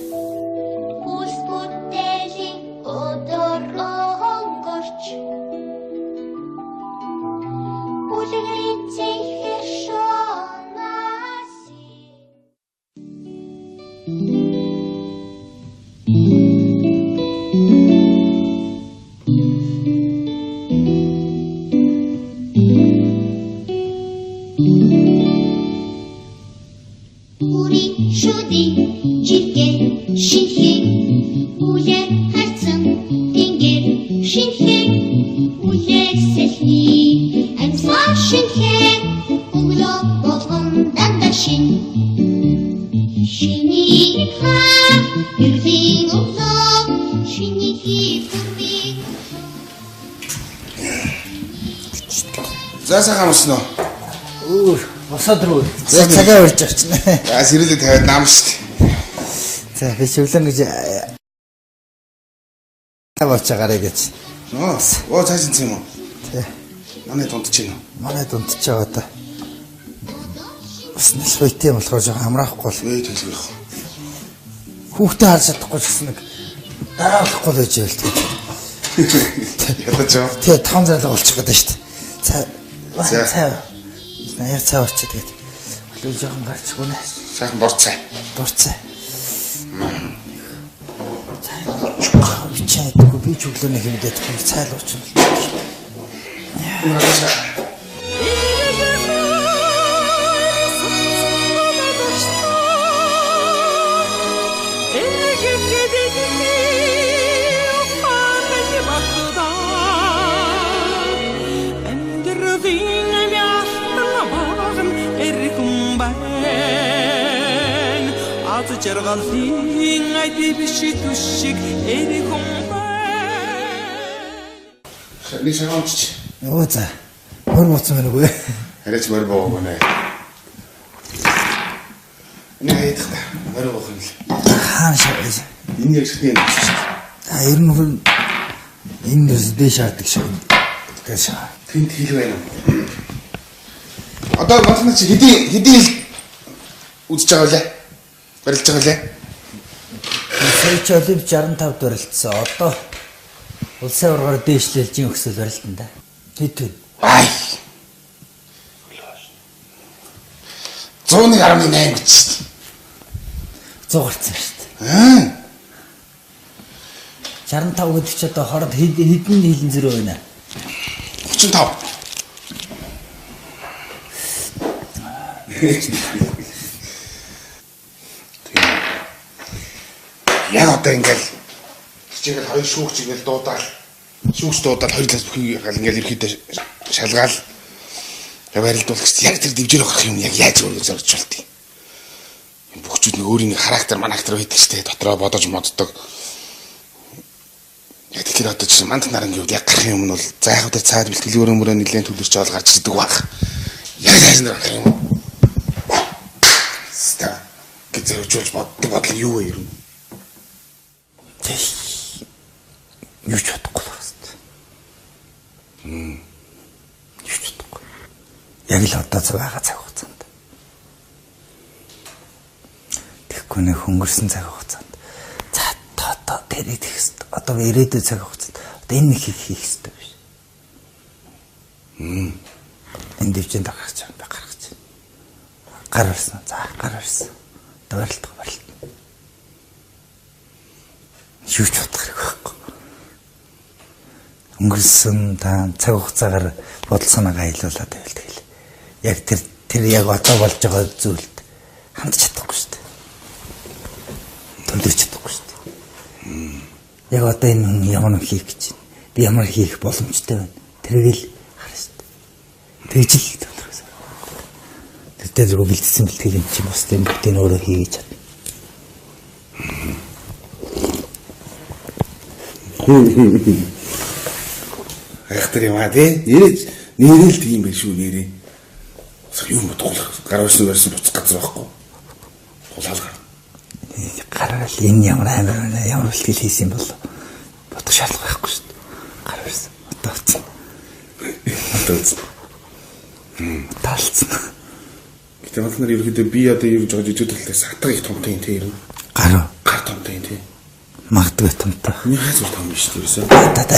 Засахан усноо. Босоод руу. Цагаа урьж авч байна. Яа сэрэлэг тавиад наам шүү дээ. За би шивлэн гэж таваачихаарай гэж. Оо цааш юм уу? Тий. Манай дундч юм уу? Манай дундч байгаа та. Бас нэг сүйтэй юм болохоор жоохон амраахгүй л. Эй төлөх. Хүүхдээ харж чадахгүй ч гэсэн нэг дараалахгүй л байж байл тий. Ядаж аа. Тий 5 зал болчих гээд байна шүү дээ. За. Наяр цаа орчод тэгээд болов жоохон гарчгүй нэ. Сайхан дурцаа. Дурцаа. Чайдгүй би ч өглөө нэг хэмдээд цайл уучна. Жаргалын айди биши түшиг эри хумбай. Нэг шагаамч. Оо за. Хөр моцсон байна үгүй. Хараач мөр боог гэнэ. Нэг та мөр боог юм л. Хаан шавж. Энэ яг шигтэй юм шүү дээ. Ер нь энэ дэс шаадаг шүү. Тэгэж шаа. Тэнт хил байна. Одоо батнаа чи хэдийн үзэж байгаа лээ. Барилж байгаа лээ. Сая ч Олимп 65 барилдсан. Одоо улсын ургаар дээшлэлжийн өксөл барилдан да. Хэд вэ? Ай. 101.8 гэж. 100 гарсан шүү дээ. 65 гэдэг чи одоо хорд хэдэн хилэн зэрэг байна? 35. Яг одоо ингээл чигээр хоёр шүүгч ингээл дуудаал шүүгч дуудаад хоёр талаас бүхий гал ингээл ерөөдөө шалгаал барилдуулах гэсэн яг тэр дивжээр авах юм яг яаж өөрөөр зорж болтыг. Бүгчүүд нэг өөрийн характер манактер байдаг ч те дотроо бодож моддог. Яг тэгэхээр одоо чинь манд наран гэвэл яг гарах юм нь бол за яг одоо цаад бэлтгэл өрөөмөрөө нэлээд төлөвч оол гарч ирдэг баг. Яг хайсан гарах юм. Ста гэж боддог бодол юу вэ юм? Юу ч бодохгүй байна. Юу ч бодохгүй. Яг л одоо цагаага цаг хугацаанд. Тэгэхгүй нэг хөнгөрсөн цаг хугацаанд. За одоо тэрийг хийх одоо ирээдүйн цаг хугацаанд одоо энэ нэг хийх хэрэгтэй биш. Энэ дэвжэнд гаргаж байгаа гаргаж. Гарсан. За гарсан. Барилт. Юу ч бодох хэрэг байхгүй. Өнгөрсөн та цаг хугацаагаар бодол санаагаа илуулаад байвал тэгэл. Яг тэр яг одоо болж байгаа зүйлд хандж чадахгүй шүү дээ. Төвлөрч чадахгүй шүү дээ. Яг одоо энэ хүн ямар нэг хийх гэж байна. Би ямар хийх боломжтой байна. Тэрийг л харна шүү дээ. Тэгж л төвлөрөөсөө. Тэр зэрэг бэлдсэн бэлтгэл юм чи бас тийм бүгдийг өөрөө хийж чадна. Ахтар юм аа тий. Нэрэл тийм байх шүү нэрээ. Юу бодгоолох гар өрсөн буцах газар байхгүй. Тулаалгаар. Гараал энэ ямар амар ямар бэлтгэл хийсэн бол бодох шаардлага байхгүй шүү дээ. Гар өрсөн. Одоо үгүй. Талцсан. Гэтэ манд нар ерөөдөө би одоо юу гэж байгаа жижиг талаас хатга их томтой юм тий ер нь. Гар томтой юм тий. Магадгүй томтой. Миний хайз бол том биш үү ерөөсөө.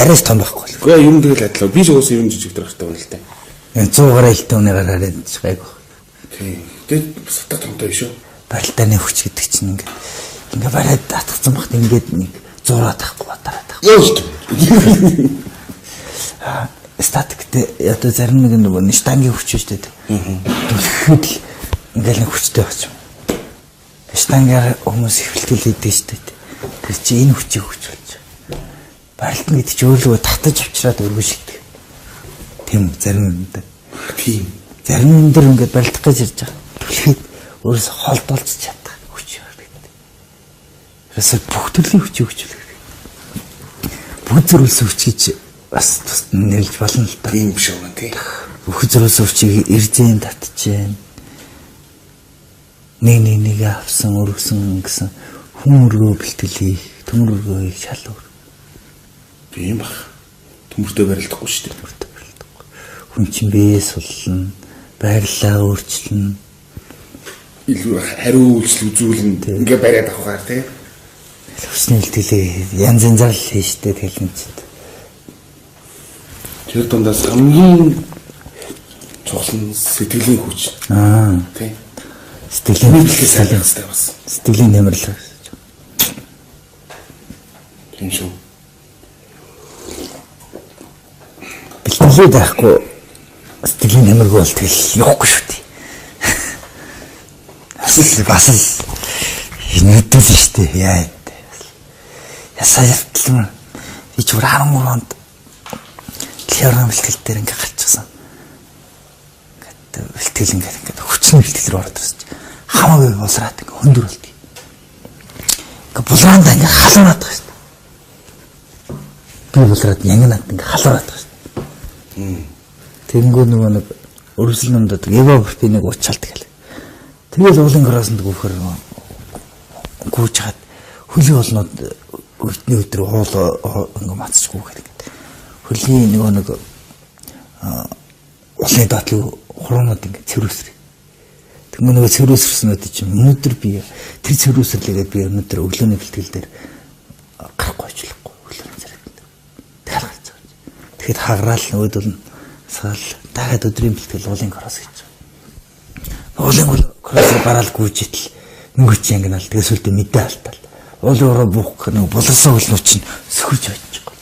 Арайс том байхгүй л. Гэхдээ юм тэгэл адилаа. Би ч уус юм жижиг төрхтэй байна л да. Энэ 100 гараа илтээ үнээр хараад гайгүй. Тийм. Тэгээд сатга томтой биш үү? Барилтааны хүч гэдэг чинь ингээ барайд татгцсан багт ингээд нэг зураад тахгүй батараад тахгүй. Юу ч. Статиктэй одоо зарим нэг нөгөө штангийн хүч шүү дээ. Түлхэхэд л ингээл нэг хүчтэй болчих. Штангаар хүмүүс ихвэлтгэл хийдэг шүү дээ. Тэр чи энэ хүчийг хүч болж байгаа. Барилт нь гэдэг чи өөрлөгөө татаж авчираад өргөшигдэг. Тийм зарим юм да. Тийм. Зарим юм дээр ингээд барилдах гэж ирж байгаа. Түлхэд өөрөөс холдуулж чадах хүч хэрэгтэй. Тэрээс бүх төрлийн хүчийг хүчлэх. Бүх зөрүүлсэн хүч гэж бас нэрлж болно л да. Тийм биш үү тий. Бүх зөрүүлсэн хүчийг иржэн татчихээн. Нэг авсан өргөсөн гэсэн хүмүүргөө бэлтгэлийг төмөргөө шалуур. Тийм баг. Төмөртөө барилдахгүй шүү дээ. Хүн чинь бие суллана, байрлалаа өөрчилнө. Илүү хариу үйлчлэл үзүүлнэ. Ингээ бариад авахаар тий. Хүчний бэлтгэлээ янз янзаар л хийжтэй тэлэнчд. Тэр дундаас хамгийн цоглон сэтгэлийн хүч. Тий. Сэтгэлийн бэлтгэл салах хэрэгтэй бас. Сэтгэлийн нэмэрлэг. Тийм шүү. Бэлтгэлээ даахгүй сэтгэлийн нэмэргүй бол тэгэл явахгүй шүү дээ. Бас л инээдэл шүү дээ. Яа. Ясаа явтлаа. Би ч 13 онд Леорын бэлтгэл дээр ингээ гарчихсан. Ингээд бэлтгэл ингээ хүчний бэлтгэл рүү ороод ирсэн. Хамаагүй болраад ингээ хөндөр болдгий. Ингээ булраанда ингээ халуураад байгаа шүү дээ. Би булраад янгнаад ингээ халуураад байгаа шүү дээ. Тэнгүү нөгөө нэг өрөвсөл номдод эва бүртээ нэг уучаалт гэлээ. Тэгэл уулын гороосонд гүөхөр гүйж хаад хөлийн олнод өдний өдөр уул ингээ мацч гүөхэр гэдэг. Хөлийн нөгөө нэг уулын доотлог хуруунууд ингээ цэврүүсрэ. Тэнгүү нөгөө цэврүүсрснүүд чинь өнөөдөр би тэр цэврүүсрлээгээд би өнөөдөр өглөөний бэлтгэл дээр гарахгүй очлохгүй өглөөний зэрэг. Тэгэл гарч байгаа. Тэгэхэд хагараал нөгөөдөл нь сал дахиад өдрийн бэлтгэл уулын гороос хийж байгаа. Уулын гороос бараал гүйжитэл мөнгө чи ангинал тэгээ сүлдө мэдээ алтал. Уулын ороо буух нэг боловсон хөлнөө чинь сөхөж байж байгаа.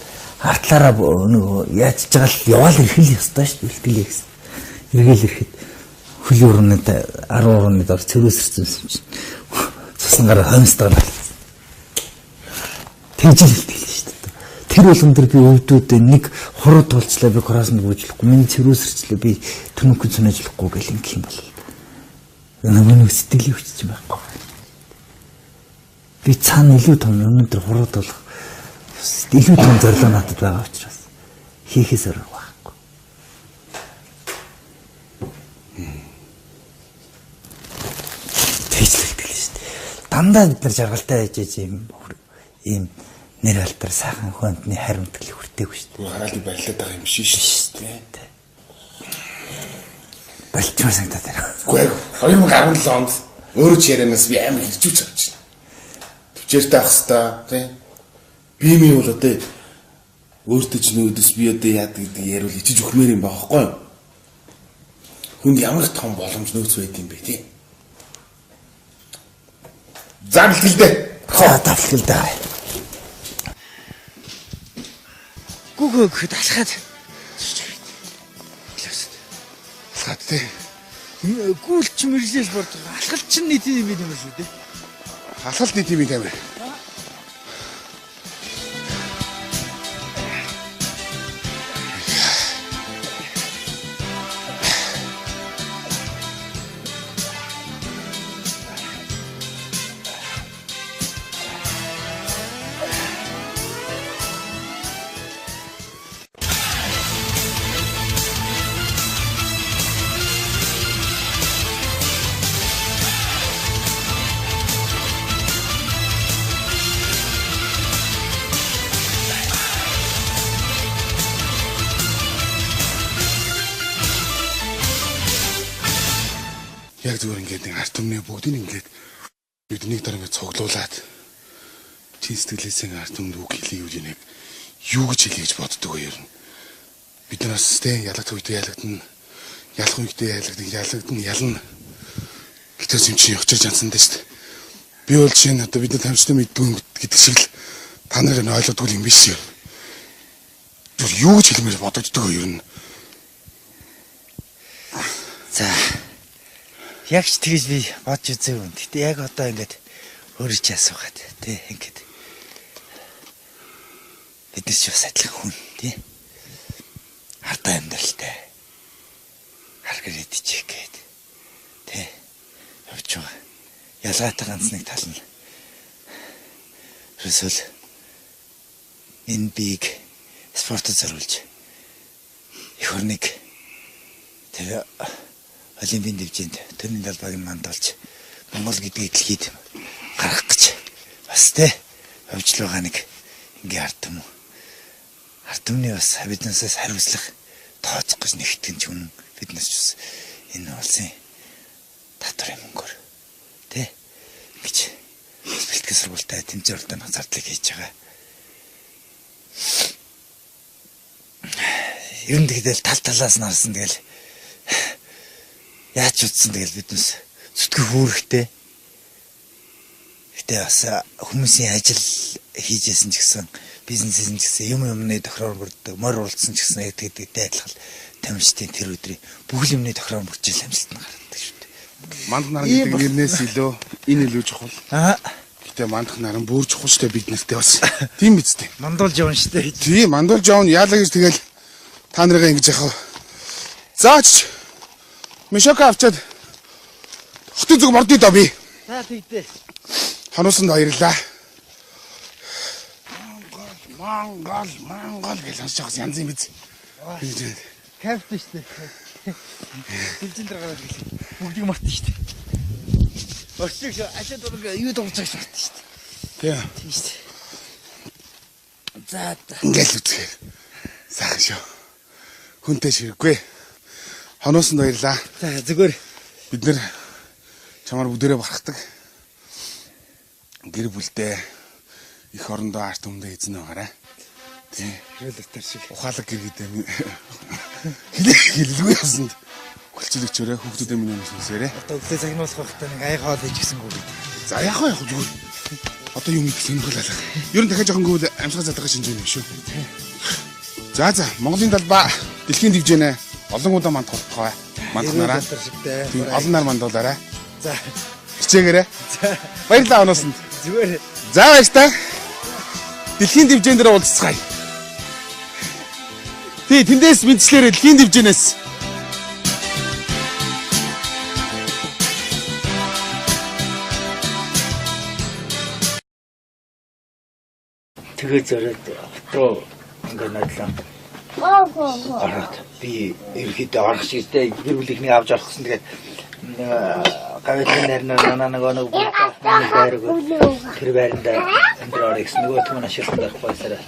Артлаараа нөгөө яаж ч байгаа л яваал ирэх л ёстой шүү дээ бэлтгэлээ гэсэн. Эргээл ирэхэд Хөлийн урны 10 урны дор цэрүүсэрсэн юм чинь. Цуснараа хомстойгоо. Тэжээлтэй л шүү дээ. Тэр болгон дээр би өвдөөдөө нэг хуруу тулцлаа би хорооснд гүйжлэхгүй. Миний цэрүүсэрчлээ би түнхүү цунажлахгүй гэл ингэх юм бол. Намайг сэтгэлийн хүч юм байхгүй. Би цаана илүү том өнөөдөр хуруу толох илүү том зорилго надад байгаа учраас хийхээс өөр байхгүй. Тэжлэгдэл шүү дээ. Дандаа бид нар жаргалтай байж ийм нэр алтар сайхан хүндний харимтлал хүртээгүй шүү дээ. Хараалт барилаад байгаа юм шиг шүү дээ. Болчмаар санагдаад байна. Үгүй ээ 2017 онд өөрөө ч ярианаас би амар хэлжүүч авч байна. Төвчээртэй ах хэвээр тийм. Би минь бол одоо өөртөө ч нөөдөс би одоо яад гэдэг яриул ичиж өгмөр юм байгаа байхгүй юу? Хүнд ямар том боломж нөөц байд юм бэ тийм. Заавалтай. Заавалтай. Гүгөө гэхэд алхаад. Алхаад тий. Гүйлч мэрлээс бордог. Алхалт чинь нийт юм юм шүү дээ. Алхалт нийт юм тийм ээ. Яг зүгээр ингээд нэг арт түмний бүгдийг ингээд бид нэг дараа ингээд цуглуулад чин сэтгэлээсээ арт түмд үг хэлийг юу нэг юу гэж хэлье гэж боддог вэ ер нь. Бид нараас те ялагдах үедээ ялагдана. Ялах үедээ ялна. Гэтээс юм чинь очиж янсан дээ шүү дээ. Би бол чинь одоо бидний тамчтай мэддгүй гэдэг шиг л та нарыг ойлгодгүй юм биш юу. Юу гэж хэлмээр бодогддог вэ ер нь. За яг ч тэгж би бодж үзээ юм. Гэтэ яг одоо ингээд өөрөө ч асуугаад тий ингээд бид нар ч бас адилхан хүн тий хардаа амьдралтай харгэр идчих гээд тий явж байгаа. Ялгаатай ганц нэг тал нь эсвэл энэ биг спортод зориулж их орныг тэр Олимпийн дэвжээнд төрний талбайг мандуулж Монгол гэдгийг дэлхийд гаргах гэж бас тэ явж л байгаа нэг ингээ ард юм. Ард юмны бас биднээс хариуцлага тооцох гэж нэгтгэн ч үнэн биднээс ч бас энэ улсын татвар мөнгөөр тэ гэж бэлтгэл сургуультай тэмцээн уралдааны зардлыг хийж байгаа. Ер нь тэгэл тал талаас нь харсан тэгэл яаж утсан тэгэл биднээс зүтгэх үүрэгтэй. Гэтэ бас хүмүүсийн ажил хийжсэн ч гэсэн бизнесийн ч гэсэн юмны тохироор бүрддэг, морь уулцсан ч гэсэн гэдэгтэй адилхан тамирчдын тэр өдрийн бүх юмны тохироор бүрж ил амжилт нь гаргадаг шүү дээ. Мандах наран гэдэг нэрнээс илүү энэ илүү чухал. Гэтэ мандах наран бүр чухал шүү дээ бид нартай бас. Тийм биз дээ. Мандуулж явна шүү дээ. Тийм мандуулж явна яалаа гэж тэгэл та нарыг ингэж яхав. Заач Мишока авчаад хотын зүг мордё доо би. За тэгдэ. Хоносонд баярлаа. Мангал гэж сонсож байгаас янз юм биз. Кайфтай шүү дээ. Хилжин дээр гараад гэлээ. Бүгдийг мартсан шүү дээ. Орчиг ашаа дург юу дуусах шүү дээ. Тийм шүү дээ. За ингээл үзгээр. Сайхан шүү. Хүнтэй ширэггүй. Хоносонд баярлаа. За зүгээр бид нэр чамаар бүдэрээ барахдаг. Гэр бүлдээ их орондоо арт өмнө эзэн байгаарай. Тий. хэлэлтэр шиг ухаалаг гэр гэдэг хэлэлгүй ясанд хөлчлөгчөөрэ хүүхдүүдээ минь өмсөсөөрэ. Одоо өглөө загнуулах байхдаа нэг аяга хоол ижгсэнгүү гэдэг. За яг зүгээр. Одоо юм их сонирхол алга. Ер нь дахиад жоохон гүйл амьсгал задгаа шинжээ юм шүү. За Монголын талбай дэлхийн дэвжээнэ олон удаа манд толтгоо. Мандахнараа. Тийм олон нар мандуулаарай. За. Хичээгээрэй. За. Баярлалаа оноосонд. Зүгээр. За баяр та. Дэлхийн дэвжээнд дээр уулзцгаая. Тий, тэндээс мэдчлээрээ дэлхийн дэвжээнээс. Тэгээ зориод руу ингээд надлаа. Ороод би ерөөдөө орох шигтэй гэр бүлийнхний авч орох гэсэн тэгээд гавьлын нарнаа нэг байраг тэр байранд амьдрал гэсэн нөгөө түмэн ашиглан дарах байсараа.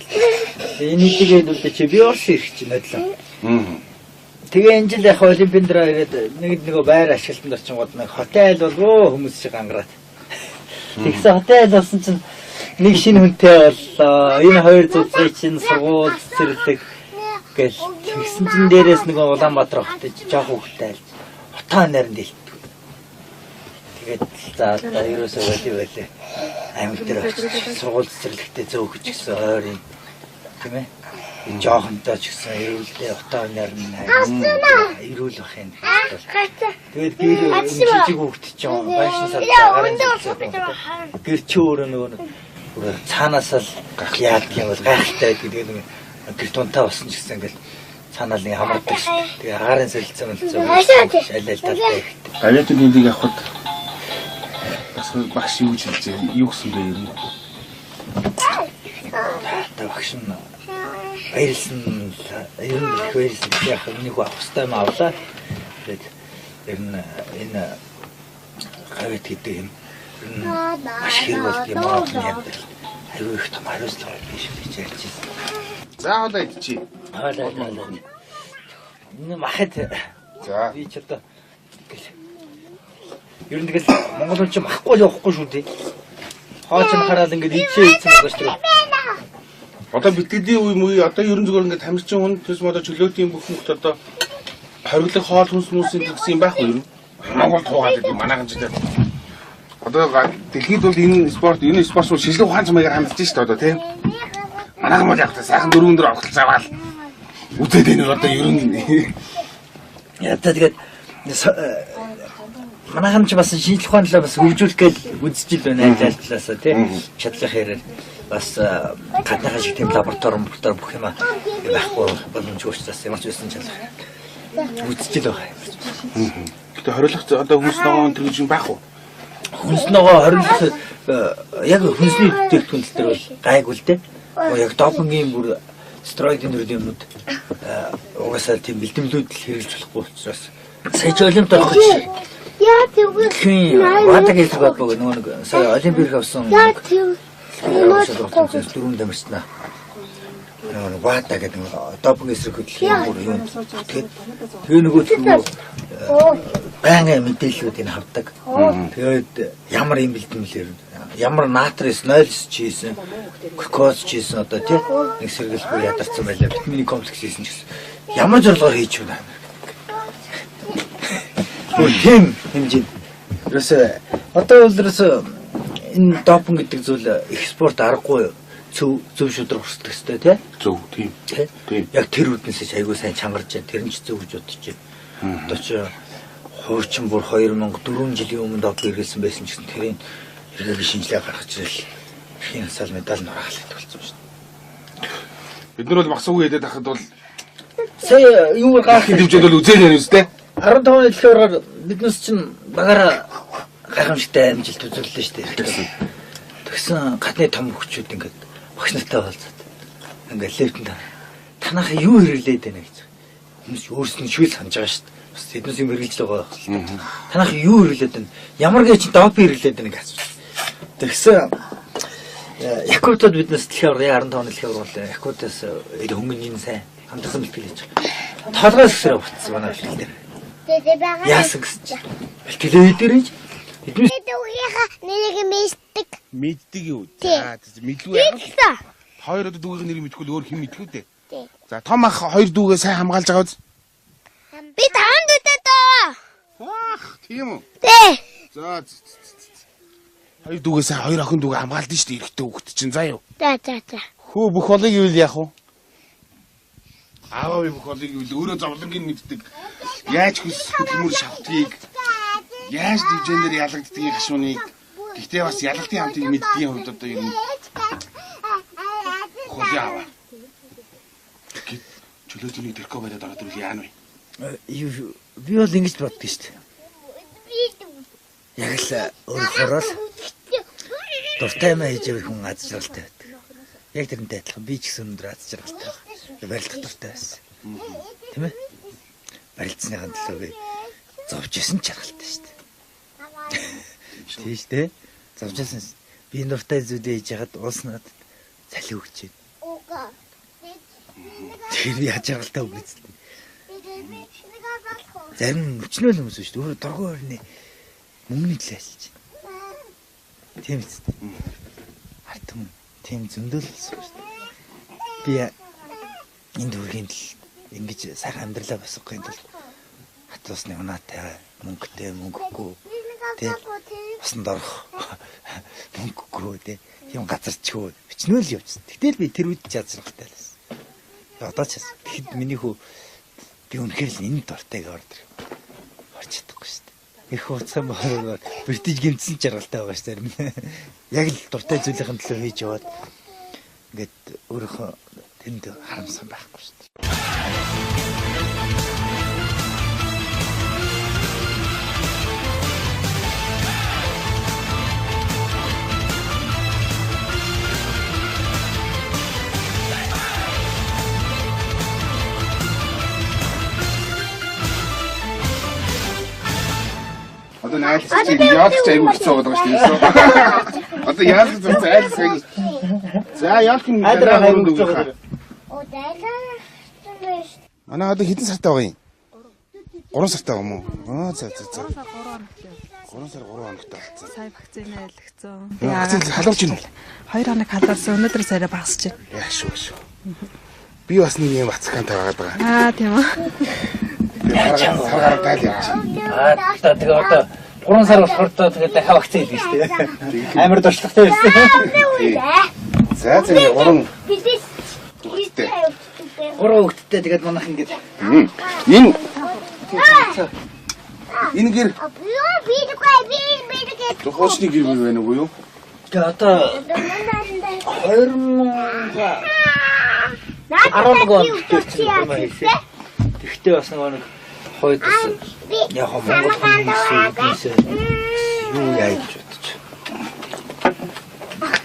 Энэ нэгээд үлдээ чи би орш ирэх чинь надлаа. Тэгээ энэ жил яг олимпиад дээр ирээд нөгөө байр ашиглан дарчингууд нэг хотел болов хүмүүс шиг ангараад. Тэгсэн хотел болсон чинь нэг шинэ хүнтэй боллоо. Энэ хоёр зүгтээ чинь сургууль цэцэрлэг гэл тэгсэн чинь дээрээс нэг Улаанбаатар хотод жоох хөвгтэй айлж утаа нарийн дэлтгүй. Тэгээд за ерөөсөө байлээ. Аймаг дээр очиж сургууль цэцэрлэгтээ зөөгч гэсэн ойрын тийм ээ. Энэ жоохонтой ч гэсэн эрүүлдээ утаа нарийн эрүүл бах юм. Тэгээд гэр жижиг хөвгт чинь байшин сар гарын гэр чи өөрөө нөгөө цаанаас л яадаг юм бол гайхалтай гэдэг нэг гэр тунтаа болсон ч гэсэн ингээл цаанаа л хамардаг шүү. Тэгээ агарын солилцоо аль талтай их. Гавьяатын энийг явахад бас багш юу гэж хэлжээ? Юу гэсэн бэ юм? Та багш нь баярлсан ер нь их баярлсан яг нэг авах хэрэгтэй юм авлаа. Тэгээд ер нь энэ гавьяат гэдэг юм маш хэрэг болт юм аа юм. Аюу их том хариуцлага биш ярьж байна. За хоолой идчихье. Хоолой. Энэ махад. За би ч одоо ер нь тэгэл Монгол хүн ч махгүй явахгүй шүү дээ. Хооч нь хараад ингээд ичээ ийцэн байгаа шүү. Одоо битгэлийн үе мүй одоо ерөн зүгээр ингээд тамирчин хүн төс модо чөлөөтийн бүх хүмүүс одоо хориглог хоол хүнс хүмүүсийн гэсэн юм байхгүй юу? Монгол туугаад идэв манайхан ч гэдэг. Одоо дэлхийд бол энэ спорт бол шилдэг ухаан чамайгаар хандж шүү дээ одоо тийм. Манайхан бол яг та сайхан 4 өндөр авах цаваал. Үзээд энэ одоо ер нь яа тэгээд манайхан ч бас шинжлэх ухаан талаа бас хөгжүүлэх гэж үзэж ил байна ажил талаасаа тийм. Чадлах хэрэг бас гадныхан шиг тийм лаборатори бүх юм байхгүй боломжгүй учраас ямар ч байсан ч үзэж ил байгаа. Гэтэ хориглох одоо хүмүүс ногоон тэр гэж юм байх уу? Хүнс ногоо хориглох яг хүнсний дэвтгүүн тал дээр бол гайг үл дээ. Яг допингийн бүр стероидын төрлийн юмнууд угаасаа тийм бэлтгэлүүд хэрэглэж болохгүй учраас сая олимпиад орох гэж яа тэгвэл вадаг хэлэх болов нөгөө сая олимпиад авсан дөрөв дамжснаа вадаг гэдэг допинг эсрэг хөдөлгөөний бүр юм тэгээд тэгээ нөгөө байнгын мэдээллүүдийг авдаг. Тэгээд ямар юм бэлтгэлээр ямар натрис 0 ч хийсэн, глюкоз ч хийсэн одоо тийм нэг сэргэлгүй ядарсан байлаа. Витамин комплекс хийсэн ч гэсэн ямар зорилгоор хийж байна. Тийм хэмжээнд. Ерөөсөө одоо бол ерөөсөө энэ допинг гэдэг зүйл экспорт аргагүй зөв шудраг хүртэх хэрэгтэй тийм. Зөв тийм. Тийм. Яг тэр үднээс айгүй сайн чангарч байна. Тэр нь ч зөв гэж бодож байна. Одоо ч хуучин бүр 2004 жилийн өмнө допинг хэрэглэсэн байсан ч гэсэн тэрийн эргээд шинжилгээ гаргаж ирэл хин сал медаль нурагалт болсон шүү дээ. Бид нар бол мах сууг хийдэг хахад бол сая юу гарах хэмжээнд бол үзэн юм үстэй. 15 дэлхийгээр биднес чинь багаараа гайхамшигтай амжилт үзүүллээ шүү дээ. Тэгсэн гадны том хөгчүүд ингээд багш нартай болцоод ингээд левтэнд танах юу хэрэглээд байна гэж. Хүмүүс өөрсдөө шүүл санаж байгаа шүү дээ. Бас эднээс юм хэрэглэж байгаа байх. Танах юу хэрэглээд байна? Ямар гэж допинг хэрэглээд байна гэж асуусан. Тэгсэн Якутод биднес дэлхийгээр 15 дэлхийгээр бол Якутаас хөнгөн сайн хандсан бэлтгэл хийж байгаа. Толгой өсрөө буцсан манай бэлтгэл дээр. Яасан гэсэн чинь бэлтгэлээ дээр ийж эднээс нэрийг мэддэг. мэддэг юу? За мэдгүй яа. Хоёр одоо дүүгийн нэрийг мэдгүй л өөр хэн мэдгүй дээ. За том ах хоёр дүүгээ сайн хамгаалж байгаа үз. Би танд үтээ доо. Вах тийм үү? Тий. За хоёр дүүгээ сайн хоёр охин дүүгээ хамгаалдсан шүү дээ эрэгтэй хүүхэд чинь заа юу. За. Хөө бүх болыг юу яах вэ? аавын бүх олыг өөрөө зовлонгийн мэддэг. Яаж хүс хөдөлмөр шавтгийг яаж дивжэнээр ялагддгийг хашууныг гэхдээ бас ялгалтын хамтыг мэддгийн хувьд одоо ер нь хожаава. Чөлөөтний тэрхүү бариад ороод ирвэл яана вэ? Би бол ингэж боддог шүү дээ. Яг л өөр хороол дуртай маа хийж явах хүн аз жаргалтай байдаг. Яг тэрнтэй адилхан би ч гэсэн өндөр аз жаргалтай байна. Барилдах дуртай байсан. Тийм ээ? Барилдсныхаа төлөө би зовж исэн жаргалтай шүү дээ. Тийм шүү дээ. Зовж исэн. Би дуртай зүйл хийж яхад ууснаад цалин өгч байна. Тэр яаж жаргалтай үгүйс. Зарим өчнөө хүмүүс шүү дээ. Өөр дургүй өрнө мөнгөний төлөө ажиллаж байна. Тийм үст. Хартам тийм зөндөөлсөн шүү дээ. Би энэ дүүргийн ингэж сайхан амьдралаа босгохын тулд хат усны унаатай мөнгөгүй тий усанд орох мөнгөгүй тий юм газарчгүй бичнөө л явчихсан. Тэгтэл би тэр үед жазрахтай л байсан. Одоо ч тэгэхэд миний хүү би үнэхээр л энэ дуртайг орж чадахгүй шүү дээ. Их хуцсан болоод бэртэж гимцсэн жаргалтай байгаа шүү дээ. Яг л дуртай зүйлийн төлөө хийж яваад ингээд өөрийнхөө тэнд харамсан байхгүй шүү дээ. Одоо айлс чинь яалч аягүй хэцүү байгаа шүү дээ. Одоо яалч зөв айлс аягүй. За яалч нь аягүй хэцүү байгаа. Манай одоо хэдэн сартай байгаа юм? 3 сартай байгаа юм уу? Аа за. 3 сар 3 хоногтой болсон. Сая вакцины айлгцсан. Вакцин халуулж гин үү? 2 хоног халуулсан. Өнөөдөр сараа багасч байна. Яа шүү. Би бас нэг юм вакцинтай байгаад байгаа. Аа тийм үү. Саргаар тайл явж. Тэгээ одоо 3 сар болохоор тэгээ дахиад вакцин хийлээ шүү дээ. Амар дуршлагтай байсан. За 3 хүүхэдтэй тэгээд манайх ингэж энэ гэр тухосны гэр бүл байна уу юу? тэгээ одоо 2011 тэгтээ бас нэг хойд яг Монгол хүмүүсээс юу яаж бодож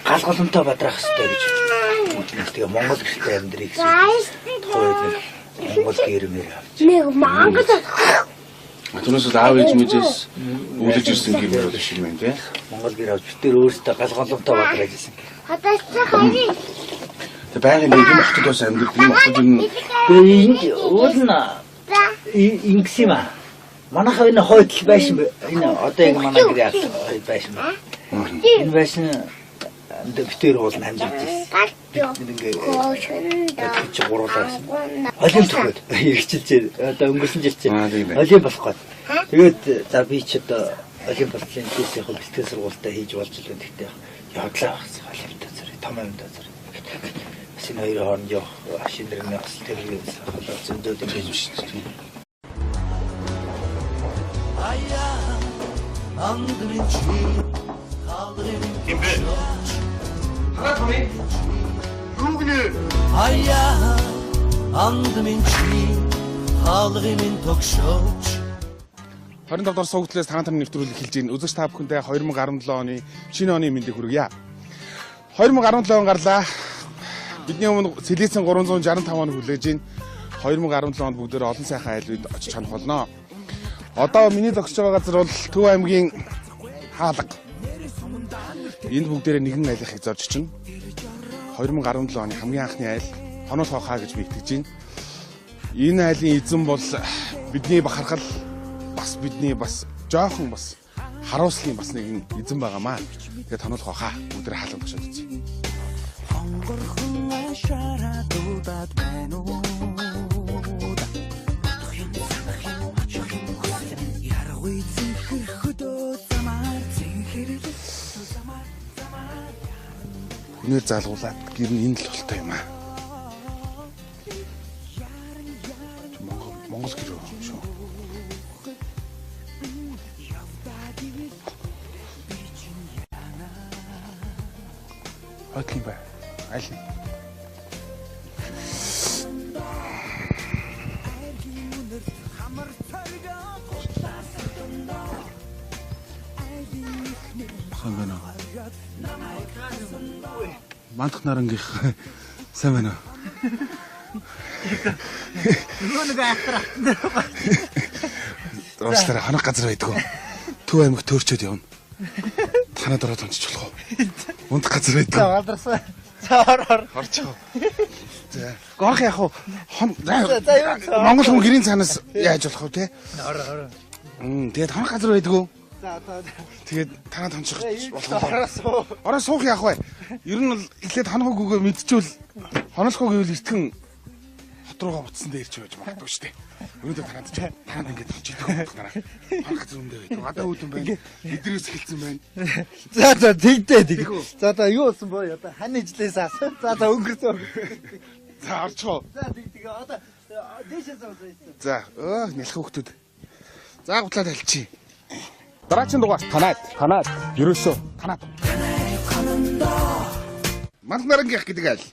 галгалантай бадрах хэрэгтэй гэж тэгээ Монгол гэртэй амьдрэх гэсэн хойд Монгол гэрмээр авч нэг Монгол Түүнээс аав ээж мэжээс үлдэж ирсэн гэр бүл шиг байна тий. Монгол гэр авч битэр өөрсдөө галгалантай бадрах гэсэн. одоо ч хайрын Тэг байнгын нэг юм хотод бас амьдрэх юм асууж юм. Тэгээ уулна ингэс юм аа. Манайхаа энэ хойд байшин энэ одоо яг манай гэр байшин. Энэ байшин битэр уулна хамжиж байсан. Ингээ чи гуруулаас. Олимп төгөөд ирчихэж одоо өнгөрсөн жил чинь олимп болох гээд. Тэгээд за би ч одоо олимп болчихын тийсээ хөө бэлтгэл сургуультай хийж болж л гэхдээ явдлаа багсан олимптай зэрэг том юмтай зэрэг. Син хоёр хооронд явах шинэрний бас тэрийг холоо зөндөөд ингэж шүү. Имбэ. Хараа томьёо. Юу гинэ? Аяа андмын чи хаалгын тогшооч 25 дахь суугдлаас таантар нэвтрүүлэг хэлж ийн үзэгч та бүхэндээ 2017 оны шинэ оны мэндийг хүргье. 2017 он гарлаа. Бидний өмнө Сэлэцэн 365 хоног хүлээж ийн 2017 онд бүгдээр олон сайхан айлууд очиж ханах болно. Одоо миний зогсож байгаа газар бол Төв аймгийн хаалга. Энд бүгдээрээ нэгэн айлыг зорж чинь 2017 оны хамгийн анхны айл Хонол хоохаа гэж би итгэж байна. Энэ айлын эзэн бол бидний бахархал бас бидний бас жоохон бас харуулслын бас нэгэн эзэн байгаамаа. Тэгээд Хонол хоохаа бүгдээр хаалга тушаад үзье. Үнээр залгуулад гэр нь энэ л болтой юм аа. Хойтлын бай. Айл. Сайн байна уу? Мандах нарангийнх сайн байна уу? Нөгөө ахтрах дээр байна. Уучлаарай, ханах газар байдгүй. Төв аймаг төөрчөөд явна. Танад ороод онцч болох уу? Ундах газар байдгүй. Алдарсан. Цаараар. Орчихоо. За. Гоох яах вэ? Монгол хүн гэрийн цаанаас яаж болох вэ те? Ороо. Тэгээд ханах газар байдгүй. За. Тэгээд танад онцчих болох уу? Ороосоо. Ороо суух яах вэ? Ер нь бол эхлээд ханах үгөө мэдчихвэл хонослох гэвэл эртхэн хот руугаа буцсан дээр ч байж магадгүй шүү дээ. Өнөөдөр танад ингээд очиж идэх гараа. Ханах газар өмдөө байдаг. Гадаа үүдэн байна. Эдрээс эхэлсэн байна. За тэгдээ тэг. За юу болсон боо одоо хань ижлээс асуу. За өнгөрсөн. За орчихоо. За тэг одоо дээшээ зовлоо. За нялх хөвгтүүд. За гутлаад алчи. Дараагийн дугаар танаад. Ерөөсөө танаад. Манд нарангийн гэдэг айл.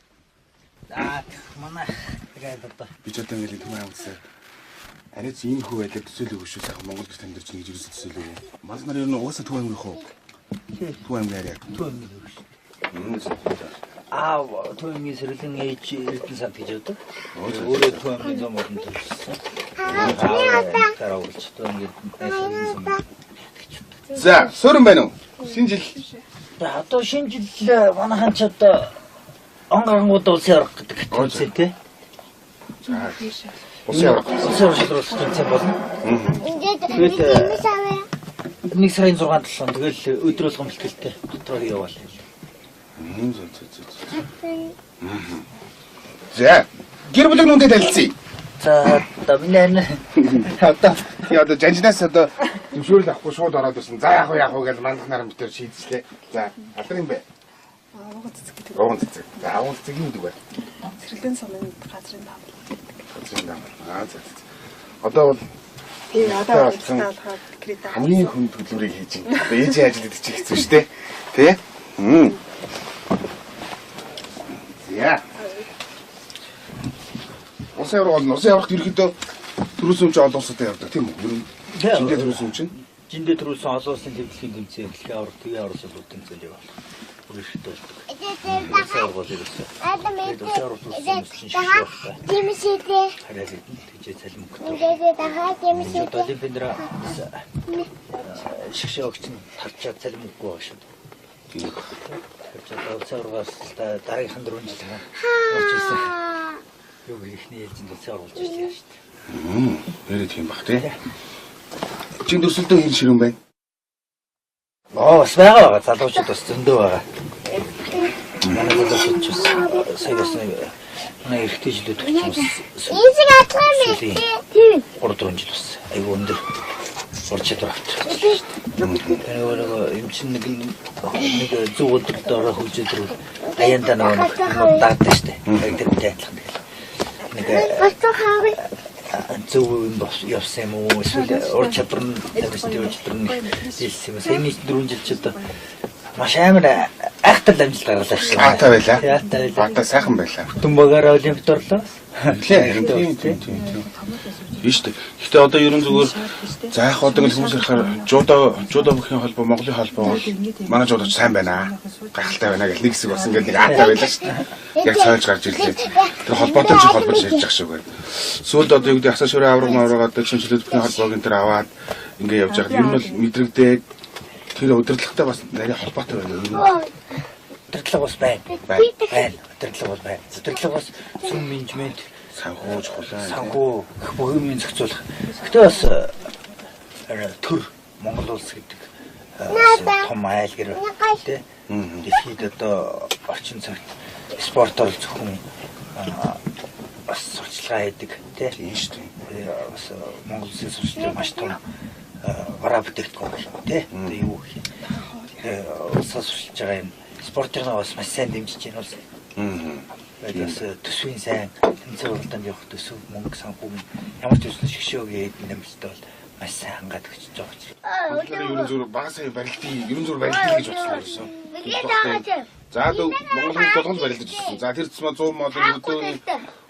За манай тэгээд одоо Би ч одоо ингээд юм аамсаа. Арай ч ийм хүү байлаа төсөөлөг өшөө сайхан Монгол гэж танд ирж ингэж ерөөсөө төсөөлөг. Манд нар ер нь угаасаа Төв аймгийн хөө. Төв аймгийн арай. Түүний сэрэлэн ээж эрдэнэ санд гэж өгдөг. Өөрөө түүний зам болон төлсөн. Тарааулч түүний эсрэг. За, суурин байна уу? Шинэ жил. За одоо шинэ жил манайхан ч одоо онгоргууд улсын орох гэдэг хэлсэн тий. За. Улсын орох. Улсын орох хэлсэн болно. Ингээд юм саваа. 1 сарын 6 толон тэгэл өдөр болгон бэлтгэлтэй дотроо яваал. За. Гэр бүлийн үндэд танилцъя. За одоо минь Одоо жанжнаас одоо зөвшөөрөл авахгүй шууд ороод ирсэн. За яах вэ гэж мандах наран битэр шийдчихлээ. За, алдар юм бэ? Ууган цэцэг гэдэг. Ууган цэцэг. За, ууган цэцэг юу гэдэг вэ? Цэцэрлэн сумын газрын даам. Газрын даам. За. Одоо бол Тийм одоо олоход кредит. хамгийн хүнд төлбөрийг хийж байна. Одоо ээжийн ажил гэдэг чинь хэцүү шүү дээ. Тэ? Яа. Улсын аврагт ерөөхдөө төрөөсөн ч олон улсуудад явдаг тийм үү? Жиндээ төрөөсөн чинь. Жиндээ төрүүлсэн олон улсын төвлөхийн тэмцээн эхлэх авраг төвийн авраг солиод тэмцээн яваа. Өөрөөр дараагийнхан 4 жил орж ирсэн. Юу ихний ээлжинд улсын оруулж ирсэн шүү дээ. Яриад юм бах тий. Чин төсөлдөө хин ширэн байна. Бас байгаа залуучууд бас зөндөө байгаа. Манай залуучууд ч саяас манай эрэгтэй жилүүд хүмүүс. Эсэг атлаа мэ. Тийм. 3-4 жил бас айгүй өндөр орж чадвар авчих. Тэр юм чинь нэг зөв өдрөд ороо хөгжөөдрөл аяндаа нэг даадаг шүү дээ. Тэр үтэй адилхан. Бацаа хаагүй. Зөв юм бос явсан юм уу? Эсвэл ур чадвар нь тавьсан чадвар нь хэлсэн юм. Саяны 4 жил ч одоо маш амар айхтар амжилт гаргалаа шүү. Аатай байлаа. Аатай байлаа. Аатай сайхан байлаа. Бүтэн багаараа олимпиад орлоо. Тийм. Биш үү. Гэхдээ одоо ерөн зүгээр за яг одоо хүмүүс ярихаар жудо бүхийн холбоо, Монголын холбоо бол манай жудоч сайн байна. Гайхалтай байна гэх нэг хэсэг бас ингээд нэг аатай байлаа шүү дээ. Яг цоож гарч ирлээ. Тэр холбоотой ч холбож ярьж ах шүү гэдэг. Сүүлд одоо юу гэдэг асаа шүрээ авраг одоо шинжилгээ бүхийн холбоог энэ төр аваад ингээд явж байгаа. Ер нь бол мэдрэгдээд тэр удирдлагатай бас нарийн холбоотой байна. Удирдлага бас байна. Удирдлага бас байна. Удирдлага бас сүм менежмент санхүү чухал. Санхүү бүх юмыг зохицуулах. Гэтэ бас төр Монгол улс гэдэг том айл гэр тий. Дэлхийд одоо орчин цагт спортоор зөвхөн бас сурчлагаа хийдэг тий. Тийм шүү дээ. Бас Монгол улсын сурчлага маш том бараа бүтээгдэхүүн байна тий. Одоо юу гэх юм. Улсаас сурчилж байгаа юм. Спортыг бас маш сайн дэмжиж байна улс. Бас төсвийн сайн тэмцээн уралдаанд явах төсөв мөнгө санхүү ямар ч зүйл шгшөөг ээд нэмэлттэй бол маш сайн хангаад өгч байгаа ч. Ерөн зүгээр багасаа барилдгийг ерөн зүгээр барилдгийг гэж бодсон байсан. За одоо Монгол хэл болгонд барилдаж ирсэн. За тэр цэсмэ 100 мод өдөөний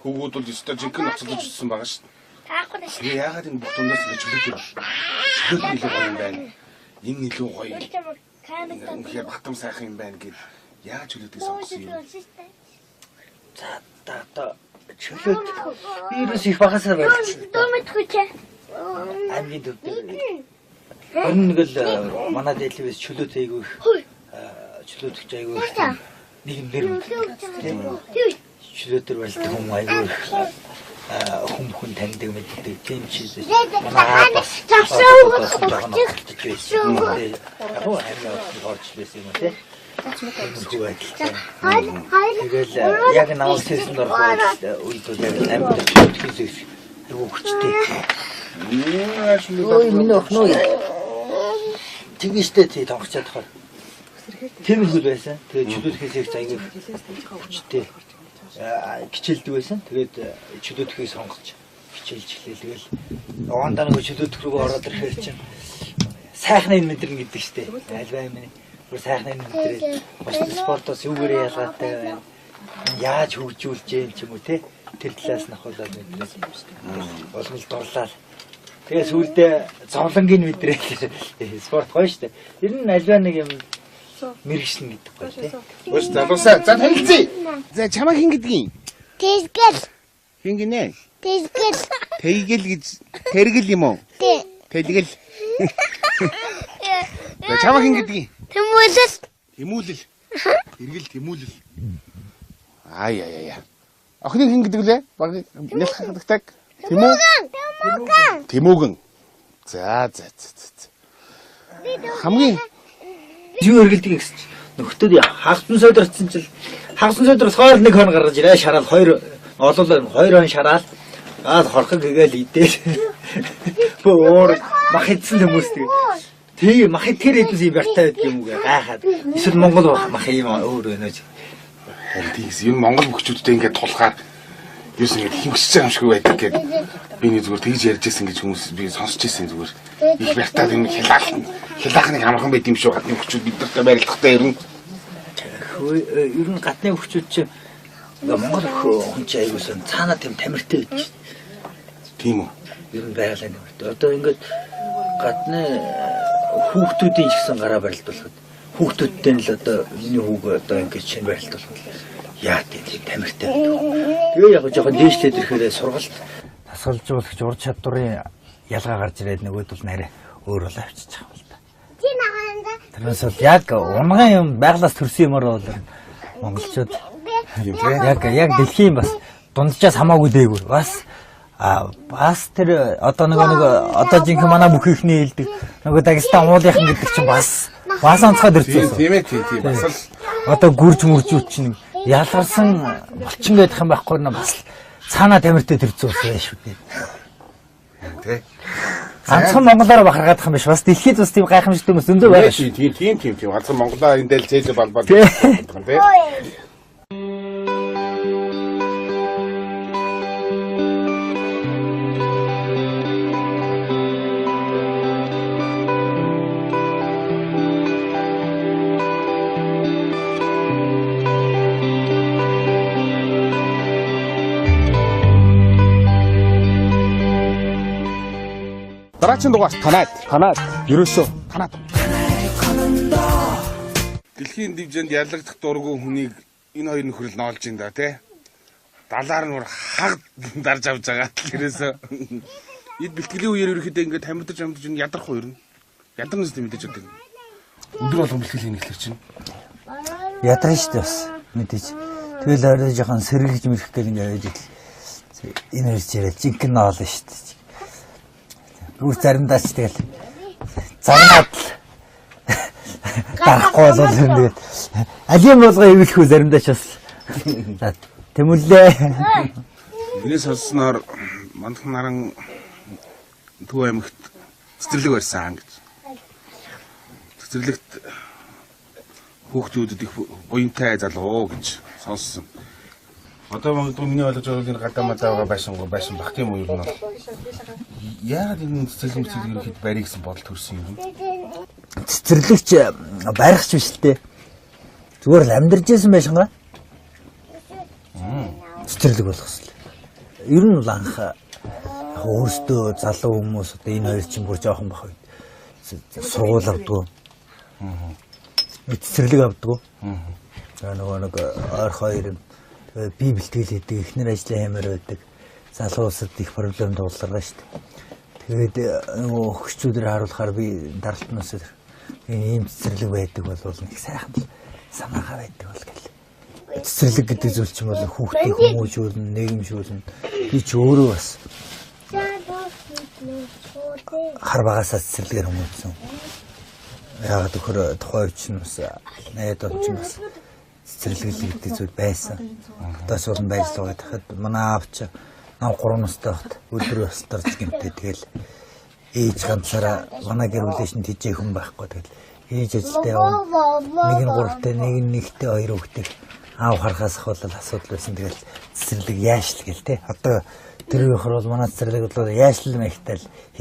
хөвгүүд бол өстой жинхэнэ ноцолж ирсэн байгаа шүү дээ. Тэгээ яагаад энэ бүх дундаас гэж чөлөөтэй илүү гоё юм байна. Энэ илүү гоё. Үнэхээр батам сайхан юм байна гэд яаж чөлөөтэй сонгосон юм. За одоо чөлөөт вирус их багасаа барилдсан. Амгийн төв дээр. Нэг л манай дэлхийс чөлөөт айгүй чөлөөт гэж айгүй нийгэмдэр чөлөөтөр барилдаг хүн айгүй хүн таньдаг мэддэг тийм чиз манай бас тэгэл яг наул сэсэнд орох үед яг амьд хийх юу хүчтэй. Ой минь охноо. Тэгвэстэй тий тоглож чадхаар. Тэмэрхүүл байсан. Тэгээд чөлөөтхээс их аягүй хүчтэй. Хичээлдэг байсан. Тэгээд чөлөөтхийг сонгож хичээлж эхлэв. Тэгэл оонда нэг чөлөөтх рүү ороод ирэхээр чинь сайхныг мэдрэн гэдэг штеп. Альва юм. Бүр сайхныг мэдрээд бусад спортоос юугээр ялгаатай байна. Яаж хөгжүүлж юм ч юм уу те. Тэр талаас нь ахуулаад мэдрээд болмол дорлаа. Тэгээ сүүлдээ зовлонгийн мэдрэл спорт гоё штэ. Ер нь альва нэг юм мэрэгшин гэдэг гоё тий. Өөс залуусаа за танилцъя. За чамаа хин гэдгийг? Тэсгэл. Хин гинэ? Тэсгэл. Тэйгэл гэж тэргэл юм уу? Тий. Тэлгэл. За чамаа хин гэдгийг? Тэмүүлэл. Тэмүүлэл. Тэргэл тэмүүлэл. Ая. Охины хин гэдэг лээ? Баг нэлхэгдэг. Тэмүүгэн. За. Хамгийн юу өргөлдөг гэсэн чинь нөхдөд хагасан сойдрцсан чил хагасан сойдроос хойр нэг хон гаргаж ирээ шараад хоёр хон шараад гал хорхог гээл идээ. Бөөр мах идсэн хүмүүс тэг мах тэр хэдээс юм бартай байдаг юм уу гайхаад эсвэл Монгол мах юм өөр өнөөж тийс юм Монгол хөгчүүдтэй ингээд тулахаар юус ингээд химгсэж байгаа юм шиг байдаг гэдэг би нэг зүгээр тэгж ярьж байсан гэж хүмүүс би сонсч байсан зүгээр их бартаад юм хилаахныг амархан байд юм шүү гадны хөгчүүд бидэртэй барилдахтай ер нь гадны хөгчүүд чинь Монгол хүн чинь аюулсан цаанаа тийм тамиртай байдаг шүү дээ. Тийм үү? Ер нь байгалаа нэмэртэй. Одоо ингээд гадны хүүхдүүдийн ч гэсэн гараа барилдуулахад хүүхдүүдтэй л одоо миний хүүг одоо ингээд шинэ барилдуулах яа тийм тамиртай байдаг. Тэгээ яг жоохон дээшлээд ирэхээр сургалт тасгалжуулагч ур чадварын ялгаа гарч ирээд нөгөөд бол нарай өөр бол авчиж байгаа юм л да. Тэрнээс бол яг унган юм байглаас төрсөн юмар бол монголчууд яг дэлхийн бас дунджаас хамаагүй дээгүүр бас тэр одоо нэг одоо жинхэнэ манай бүх ихний хэлдэг нөгөө Дагестан уулынхан гэдэг чинь бас онцгой дөрцөөс. Тийм бас л одоо гүрж мөржүүд чинь ялгарсан булчин гэдэг юм байхгүй наа бас цаанаа тамиртай дөрцөөс байх шүү дээ. Тэ. Ганцхан монголоор бахаргаадах юм биш бас дэлхийд бас тийм гайхамшигтай хүмүүс зөндөө байгаа шүү. Тийм. Ганцхан монголоор энэ дээл зээл балбал тийм. Дараагийн дугаар танаад ерөөсөө танаад дэлхийн дивжинд ялагдах дургүй хүнийг энэ хоёр нөхрөл ноолж ин да тий 70-аар нур хаг дарж авч байгаа тэрээсээ эд бэлтгэлийн үеэр ерөөхдөө ингээд хамдаж ядрах уу ер нь ядарнаас тийм мэдээж өгдөг өдөр болгон бэлтгэлийн эхлэх чинь ядарна шүү дээ бас мэдээж тэгэл орой жоохон сэргийж мэрэх гэл ингээд энэ үрж ирэл жинхэнэ ноолно шүү дээ. Гүр заримдаа ч тэгэл загнаад гарахгүй бол тэгээд алим болгоо ивэлхүү заримдаа ч бас тэмүүлээ. Миний сонсноор мандхан наран Төв аймагт цэцэрлэг барьсан гэж. Цэцэрлэгт хүүхдүүдэд их буянтай залуу гэж сонссон. Одоо магадгүй миний ойлгож байгаа энэ гадаа мадаа байгаа байсан бах тийм үү ер нь бол. Яагаад энэ цэцэрлэг мөцөлг ерөнхийд барих гэсэн бодол төрсөн юм? Цэцэрлэгч барихч биш л дээ. Зүгээр л амьдарч байсан байшингаа. Цэцэрлэг болох гэсэн. Ер нь бол анх өөртөө залуу хүмүүс одоо энэ хоёр чинь бүр жоохон бах үед сургууль авдгүй. Цэцэрлэг авдгүй. Нөгөө нэг ойр хоёр би бэлтгэл хийдэг, эхнэр ажлын хэмээр байдаг. Залуу улсад их проблем дуулгарна шүү дээ. Тэгээд нөгөө өгчүүдээр харуулахаар би даралтнаас ийм цэцэрлэг байдаг бол нэг сайхан санаагаа байдаг бол гэл. Цэцэрлэг гэдэг зүйл чинь бол хүүхдийн хүмүүжүүлнэ, нийгэмшүүлнэ. Би ч өөрөө бас хар багасаа цэцэрлэгээр хүмүүжсэн. Яагаад гэхээр тухайн үед чинь бас найдад ч бас цэцэрлэг гэдэг зүйл байсан. Одоо ч бол байж л байгаа. Тэгэхэд манай аав ч нам 3 настай байхад өдөр бас тарж гэмтэй. Тэгэл ээж ганцаараа манай гэр бүлийн тийжээ хүн байхгүй. Тэгэл ээж ажилдаа явна. Нэг нь 3-тай, нэг нь 1-тэй 2 хүүхдээ аав харахаас ахвал асуудал байсан. Тэгэл цэцэрлэг яашлал гэл те. Одоо тэр ихэр бол манай цэцэрлэг бол яашлал мэхтэл